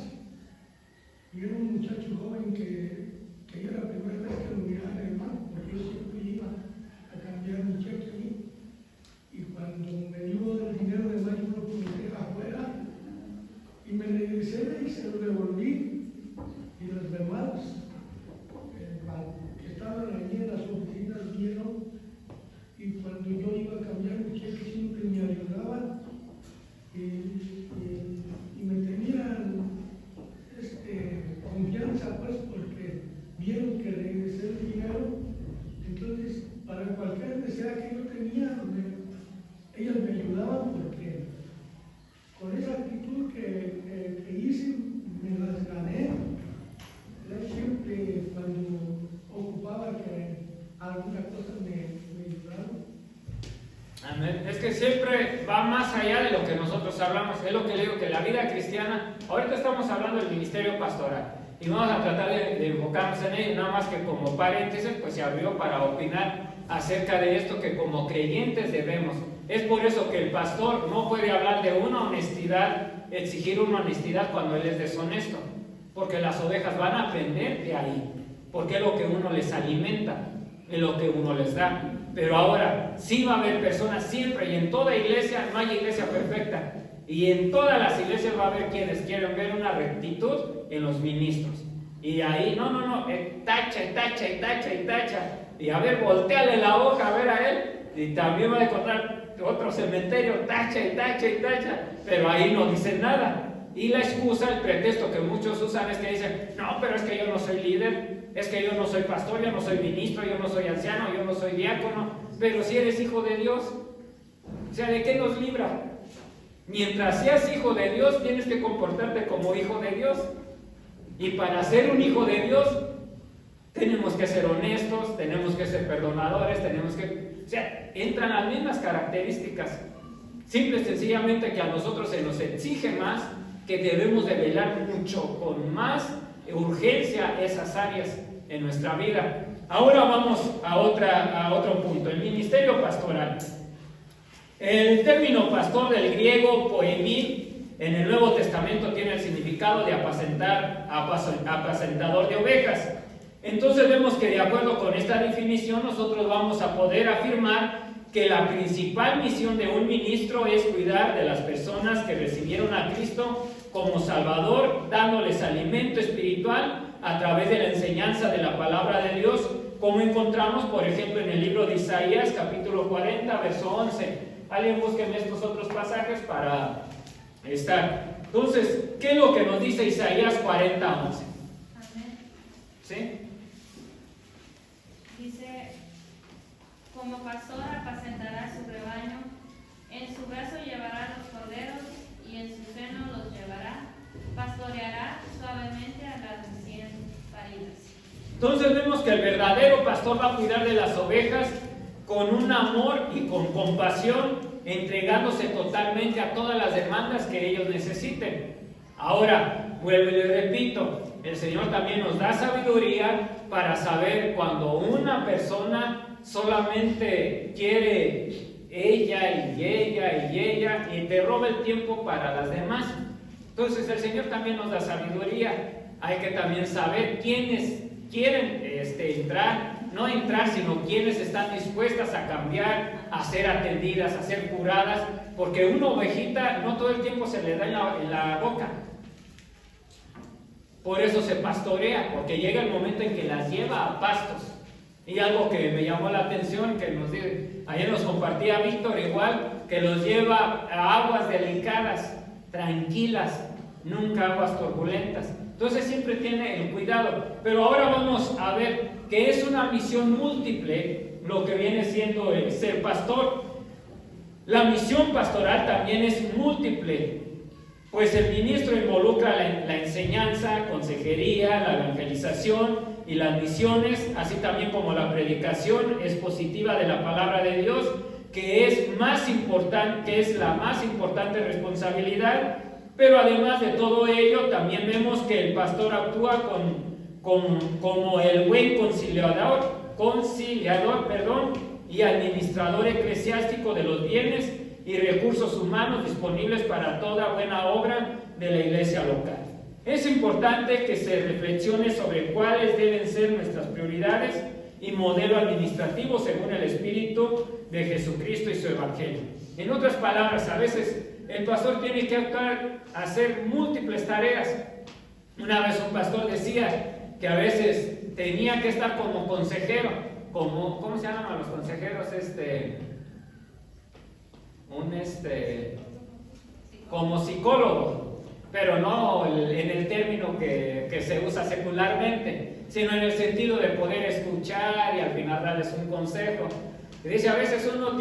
y era un muchacho joven que era la primera vez que lo miraba en el banco, porque yo siempre iba a cambiar mi cheque ahí, y cuando me dio el dinero de más yo lo puse afuera, y me regresé y se lo devolví, y los demás que estaban allí en las oficinas vieron y y cuando yo iba a cambiar mi cheque siempre me ayudaban y me tenían confianza, pues, porque vieron que regresé el dinero. Entonces, para cualquier necesidad que yo tenía, ellas me ayudaban, porque con esa actitud que hice, me las gané. Siempre cuando ocupaba que alguna cosa me ayudaron. Amén. Es que siempre va más allá de lo que nosotros hablamos. Es lo que le digo, que la vida cristiana, ahorita estamos hablando del ministerio pastoral y vamos a tratar de enfocarnos en ello, nada más que como paréntesis, pues se abrió para opinar acerca de esto que como creyentes debemos. Es por eso que el pastor no puede hablar de una honestidad, exigir una honestidad cuando él es deshonesto, porque las ovejas van a aprender de ahí, porque es lo que uno les alimenta, es lo que uno les da. Pero ahora sí va a haber personas siempre, y en toda iglesia, no hay iglesia perfecta, y en todas las iglesias va a haber quienes quieren ver una rectitud en los ministros, y ahí tacha y tacha y tacha y tacha, y a ver, volteale la hoja a ver a él, y también va a encontrar otro cementerio, tacha y tacha y tacha, pero ahí no dicen nada. Y la excusa, el pretexto que muchos usan es que dicen, no, pero es que yo no soy líder, es que yo no soy pastor, yo no soy ministro, yo no soy anciano, yo no soy diácono. Pero si eres hijo de Dios, o sea, ¿de qué nos libra? Mientras seas hijo de Dios, tienes que comportarte como hijo de Dios. Y para ser un hijo de Dios, tenemos que ser honestos, tenemos que ser perdonadores, o sea, entran las mismas características. Simple y sencillamente que a nosotros se nos exige más, que debemos de velar mucho, con más urgencia, esas áreas en nuestra vida. Ahora vamos a otro punto, el ministerio pastoral. El término pastor del griego poemí en el Nuevo Testamento tiene el significado de apacentador de ovejas. Entonces vemos que de acuerdo con esta definición nosotros vamos a poder afirmar que la principal misión de un ministro es cuidar de las personas que recibieron a Cristo como Salvador, dándoles alimento espiritual a través de la enseñanza de la palabra de Dios, como encontramos, por ejemplo, en el libro de Isaías, capítulo 40, verso 11. Alguien búsqueme estos otros pasajes para estar. Entonces, ¿qué es lo que nos dice Isaías 40, 11? Amén. ¿Sí? Dice, como pastor apacentará su rebaño, en su brazo llevará los corderos y en su seno los llevará, pastoreará suavemente a las recién paridas. Entonces vemos que el verdadero pastor va a cuidar de las ovejas con un amor y con compasión, entregándose totalmente a todas las demandas que ellos necesiten. Ahora, vuelvo y le repito, el Señor también nos da sabiduría para saber cuando una persona solamente quiere ella y te roba el tiempo para las demás. Entonces el Señor también nos da sabiduría. Hay que también saber quiénes quieren no entrar, sino quienes están dispuestas a cambiar, a ser atendidas, a ser curadas, porque una ovejita no todo el tiempo se le da en la boca. Por eso se pastorea, porque llega el momento en que las lleva a pastos. Y algo que me llamó la atención, que ayer nos compartía Víctor igual, que los lleva a aguas delicadas, tranquilas, nunca aguas turbulentas. Entonces siempre tiene el cuidado. Pero ahora vamos a ver que es una misión múltiple lo que viene siendo el ser pastor. La misión pastoral también es múltiple, pues el ministro involucra la enseñanza, consejería, la evangelización y las misiones, así también como la predicación expositiva de la palabra de Dios, que es la más importante responsabilidad. Pero además de todo ello, también vemos que el pastor actúa como el buen conciliador, y administrador eclesiástico de los bienes y recursos humanos disponibles para toda buena obra de la iglesia local. Es importante que se reflexione sobre cuáles deben ser nuestras prioridades y modelo administrativo según el Espíritu de Jesucristo y su Evangelio. En otras palabras, a veces el pastor tiene que hacer múltiples tareas. Una vez un pastor decía que a veces tenía que estar como consejero, ¿cómo se llaman los consejeros? Como psicólogo, pero no en el término que se usa secularmente, sino en el sentido de poder escuchar y al final darles un consejo. Y dice, a veces uno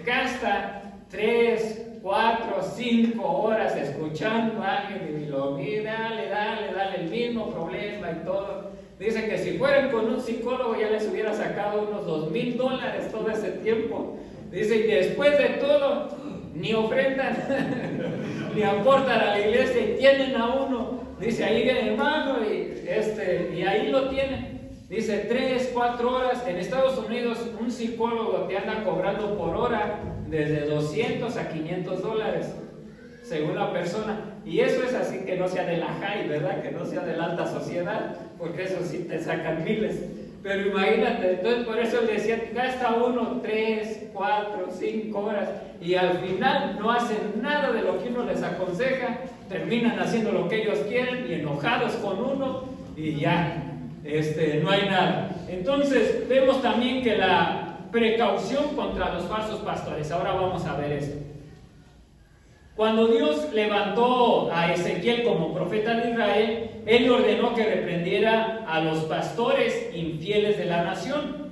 gasta 3, 4, 5 horas escuchando a alguien y lo mira, dale el mismo problema y todo. Dice que si fueran con un psicólogo ya les hubiera sacado unos $2,000 todo ese tiempo. Dice, y después de todo, ni ofrendan, ni aportan a la iglesia y tienen a uno. Dice, ahí viene hermano y ahí lo tienen. Dice, 3, 4 horas. En Estados Unidos un psicólogo te anda cobrando por hora desde $200 a $500, según la persona. Y eso es así que no sea de la high, ¿verdad? Que no sea de la alta sociedad, porque eso sí te sacan miles. Pero imagínate, entonces por eso le decía, gasta uno 3, 4, 5 horas y al final no hacen nada de lo que uno les aconseja, terminan haciendo lo que ellos quieren y enojados con uno y ya, no hay nada. Entonces vemos también que la precaución contra los falsos pastores, ahora vamos a ver esto. Cuando Dios levantó a Ezequiel como profeta de Israel, Él le ordenó que reprendiera a los pastores infieles de la nación.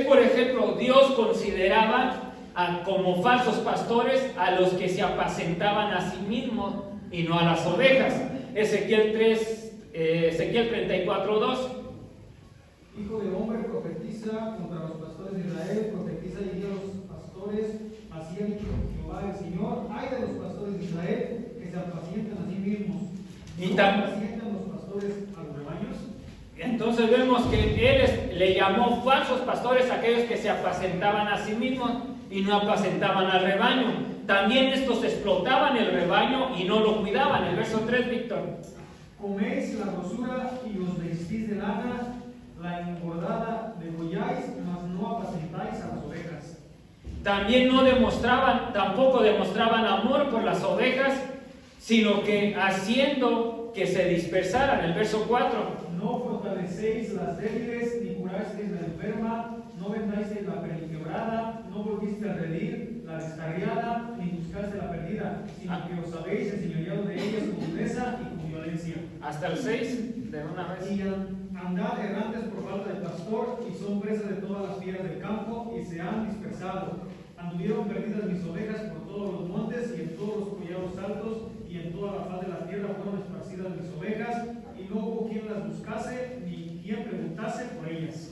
Por ejemplo, Dios consideraba como falsos pastores a los que se apacentaban a sí mismos y no a las ovejas. Ezequiel 34:2. Hijo de hombre, profetiza contra los pastores de Israel, profetiza y di a los pastores, así ha dicho Jehová el Señor, ay de los pastores de Israel que se apacientan a sí mismos. Y ¿No apacientan los pastores a los rebaños? Entonces vemos que Él le llamó falsos pastores a aquellos que se apacentaban a sí mismos y no apacentaban al rebaño. También estos explotaban el rebaño y no lo cuidaban. El verso 3, Víctor. Coméis la grosura y os vestís de lana, la engordada degolláis, mas no apacentáis a las ovejas. También tampoco demostraban amor por las ovejas, sino que haciendo que se dispersaran. El verso 4. No fortalecéis las débiles, ni curasteis la enferma, no vendáis la perniquebrada, no volviste a redir la descarriada, ni buscaste la perdida, sino que os habéis enseñoreado de ellas con dureza y con violencia. Hasta el 6, de una vez. Y andad errantes por falta de pastor, y son presas de todas las fieras del campo, y se han dispersado. Anduvieron perdidas mis ovejas por todos los montes, y en todos los collados altos, y en toda la faz de la tierra fueron esparcidas mis ovejas, y no hubo quien las buscase, ni quien preguntase por ellas.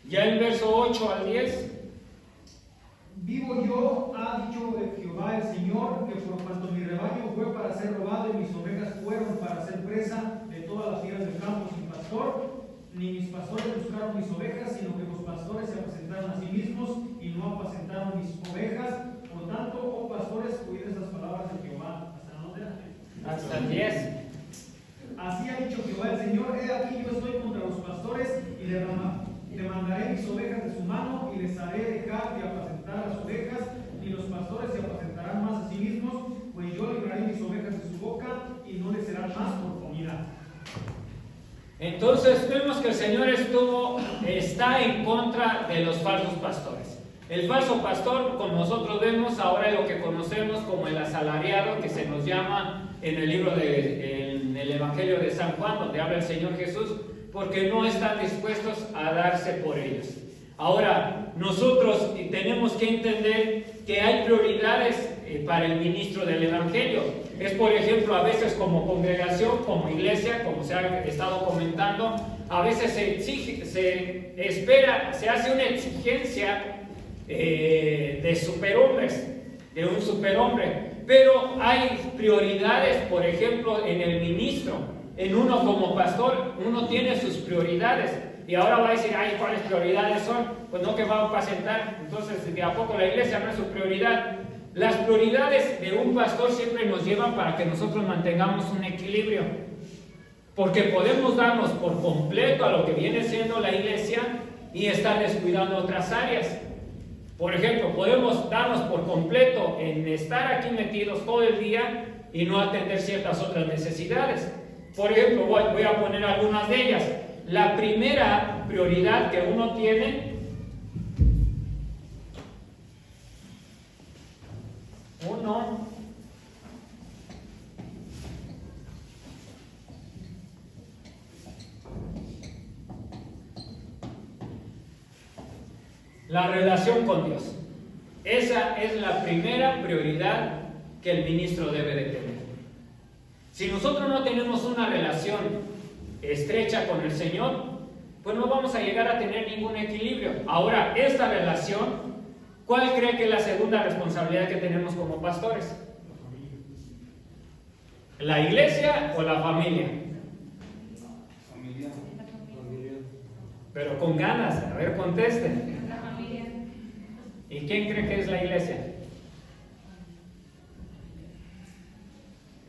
Ya el verso 8 al 10. Vivo yo, ha dicho Jehová el Señor, que por cuanto mi rebaño fue para ser robado y mis ovejas fueron para ser presa de todas las fieras del campo sin pastor, ni mis pastores buscaron mis ovejas, sino que los pastores se apacentaron a sí mismos y no apacentaron mis ovejas. Por tanto, oh pastores, oíd estas palabras de Jehová. ¿Hasta dónde? Hasta el 10. Así ha dicho Jehová el Señor, he aquí yo estoy contra los pastores y demandaré mis ovejas de su mano y les haré dejar de apacentar las ovejas, y los pastores se apacentarán más a sí mismos, pues yo libraré mis ovejas de su boca y no les serán más por comida. Entonces vemos que el Señor está en contra de los falsos pastores. El falso pastor, como nosotros vemos, ahora es lo que conocemos como el asalariado, que se nos llama en el libro en el Evangelio de San Juan, donde habla el Señor Jesús, porque no están dispuestos a darse por ellos. Ahora, nosotros tenemos que entender que hay prioridades para el ministro del Evangelio. Por ejemplo, a veces como congregación, como iglesia, como se ha estado comentando, a veces se hace una exigencia de superhombres, de un superhombre, pero hay prioridades, por ejemplo, en el ministro. En uno como pastor, uno tiene sus prioridades. Y ahora va a decir, ay, ¿cuáles prioridades son? Pues no, que va a apacentar. Entonces, ¿de a poco la iglesia no es su prioridad? Las prioridades de un pastor siempre nos llevan para que nosotros mantengamos un equilibrio. Porque podemos darnos por completo a lo que viene siendo la iglesia y estar descuidando otras áreas. Por ejemplo, podemos darnos por completo en estar aquí metidos todo el día y no atender ciertas otras necesidades. Por ejemplo, voy a poner algunas de ellas. La primera prioridad que uno tiene. La relación con Dios. Esa es la primera prioridad que el ministro debe de tener. Si nosotros no tenemos una relación estrecha con el Señor, pues no vamos a llegar a tener ningún equilibrio. Ahora, esta relación, ¿cuál cree que es la segunda responsabilidad que tenemos como pastores? ¿La iglesia o la familia? Familia. Pero con ganas, a ver, contesten. La familia. ¿Y quién cree que es la iglesia?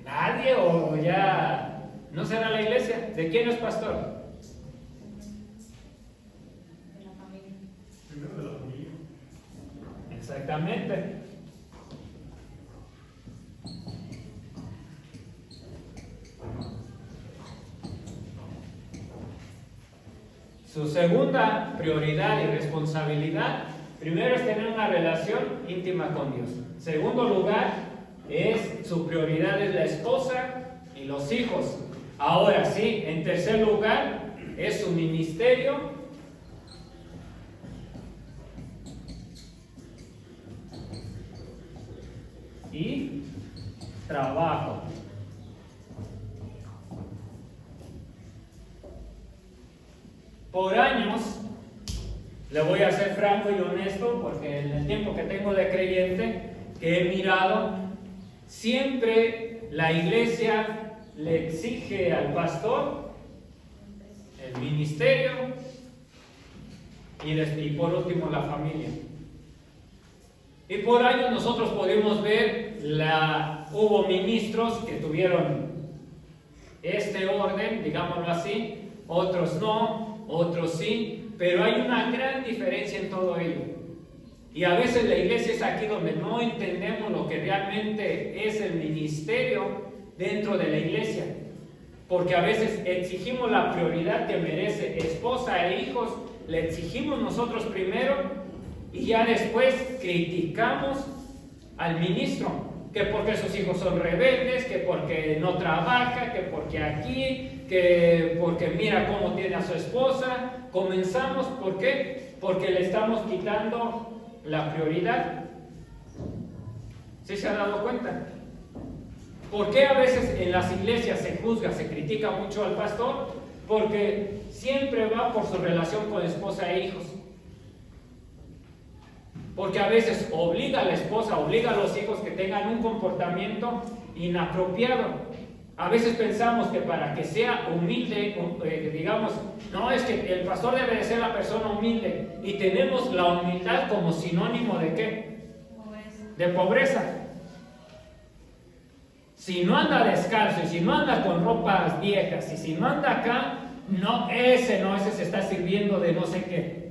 ¿Nadie o ya no será la iglesia? ¿De quién es pastor? De la familia. Primero de la familia. Exactamente. Su segunda prioridad y responsabilidad, primero es tener una relación íntima con Dios. Segundo lugar, su prioridad es la esposa y los hijos. Ahora sí, en tercer lugar, es su ministerio y trabajo. Por años, le voy a ser franco y honesto, porque en el tiempo que tengo de creyente, que he mirado, siempre la iglesia le exige al pastor el ministerio y por último la familia. Y por años nosotros pudimos ver, hubo ministros que tuvieron este orden, digámoslo así, otros no, otros sí, pero hay una gran diferencia en todo ello. Y a veces la iglesia es aquí donde no entendemos lo que realmente es el ministerio dentro de la iglesia, porque a veces exigimos la prioridad que merece esposa e hijos, le exigimos nosotros primero y ya después criticamos al ministro, que porque sus hijos son rebeldes, que porque no trabaja, que porque aquí, que porque mira cómo tiene a su esposa. Comenzamos, ¿por qué? Porque le estamos quitando la prioridad. ¿Sí se ha dado cuenta? ¿Por qué a veces en las iglesias se juzga, se critica mucho al pastor? Porque siempre va por su relación con esposa e hijos. Porque a veces obliga a la esposa, obliga a los hijos que tengan un comportamiento inapropiado. A veces pensamos que para que sea humilde, digamos, no, es que el pastor debe de ser la persona humilde. Y tenemos la humildad como sinónimo ¿de qué? Pobreza. De pobreza. Si no anda descalzo y si no anda con ropas viejas y si no anda acá, ese se está sirviendo de no sé qué.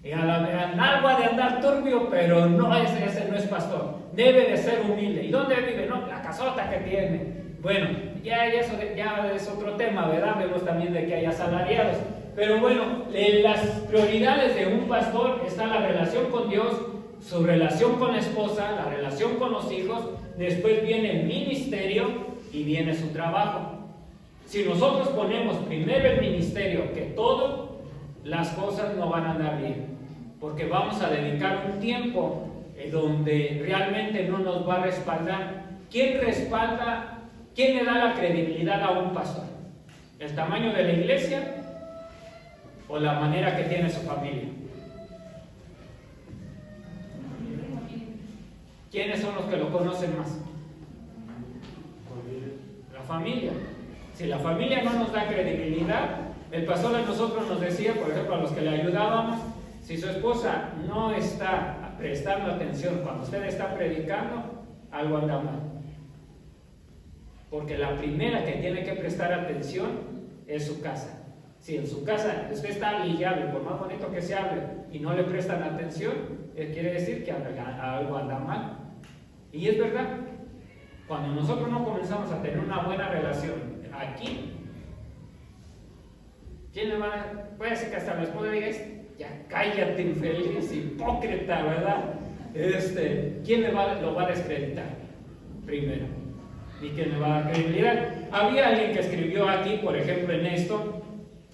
Y algo ha de andar turbio, pero no, ese no es pastor. Debe de ser humilde. ¿Y dónde vive? No, la casota que tiene. Bueno, ya es otro tema, ¿verdad? Vemos también de que hay asalariados. Pero bueno, en las prioridades de un pastor está la relación con Dios, su relación con la esposa, la relación con los hijos, después viene el ministerio y viene su trabajo. Si nosotros ponemos primero el ministerio que todo, las cosas no van a andar bien, porque vamos a dedicar un tiempo donde realmente no nos va a respaldar. ¿Quién respalda? ¿Quién le da la credibilidad a un pastor? ¿El tamaño de la iglesia o la manera que tiene su familia? ¿Quiénes son los que lo conocen más? La familia. Si la familia no nos da credibilidad, el pastor de nosotros nos decía, por ejemplo, a los que le ayudábamos, si su esposa no está prestando atención cuando usted está predicando, algo anda mal. Porque la primera que tiene que prestar atención es su casa. Si en su casa usted está y hable, por más bonito que se hable, y no le prestan atención, quiere decir que algo anda mal. Y es verdad, cuando nosotros no comenzamos a tener una buena relación aquí, ¿Quién le va a...? Puede ser que hasta la esposa diga, ya cállate, infeliz, hipócrita, ¿verdad? ¿Quién lo va a descreditar primero? ¿Y quién le va a dar credibilidad? Había alguien que escribió aquí, por ejemplo, en esto,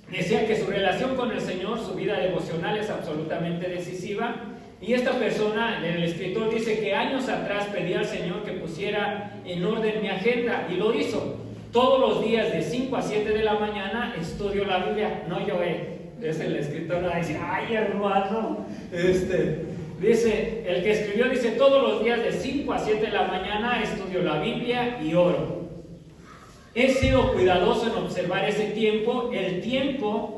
decía que su relación con el Señor, su vida devocional es absolutamente decisiva. Y esta persona, el escritor, dice que años atrás pedí al Señor que pusiera en orden mi agenda y lo hizo. Todos los días de 5 a 7 de la mañana estudio la Biblia, no yo, es el escritor, va a decir, ay hermano, dice, el que escribió dice, todos los días de 5 a 7 de la mañana estudio la Biblia y oro. He sido cuidadoso en observar ese tiempo, el tiempo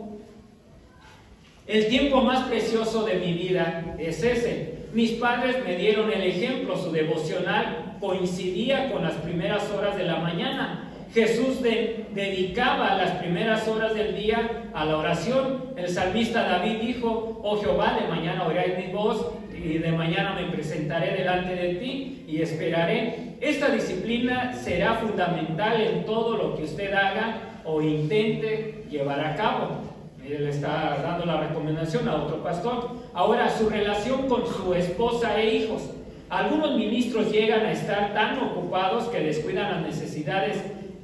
más precioso de mi vida es ese. Mis padres me dieron el ejemplo, su devocional coincidía con las primeras horas de la mañana. Jesús dedicaba las primeras horas del día a la oración. El salmista David dijo, oh Jehová, de mañana oirás mi voz y de mañana me presentaré delante de ti y esperaré. Esta disciplina será fundamental en todo lo que usted haga o intente llevar a cabo. Él está dando la recomendación a otro pastor. Ahora, su relación con su esposa e hijos. Algunos ministros llegan a estar tan ocupados que descuidan las necesidades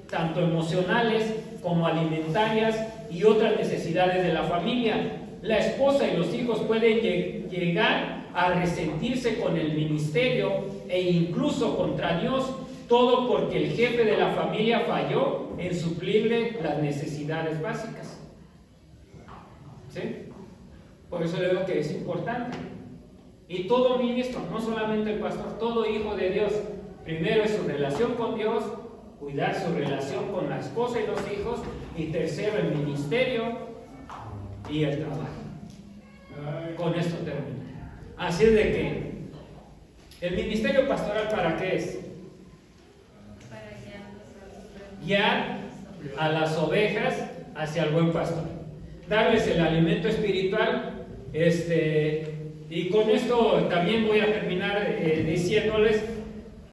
tanto emocionales como alimentarias y otras necesidades de la familia. La esposa y los hijos pueden llegar a resentirse con el ministerio e incluso contra Dios, todo porque el jefe de la familia falló en suplirle las necesidades básicas. ¿Sí? Por eso le digo que es importante. Y todo ministro, no solamente el pastor, todo hijo de Dios, primero es su relación con Dios, cuidar su relación con la esposa y los hijos, y tercero el ministerio y el trabajo. Con esto termino. Así es de que el ministerio pastoral, ¿para qué es? Para Guiar a las ovejas hacia el buen pastor, darles el alimento espiritual. Y con esto también voy a terminar diciéndoles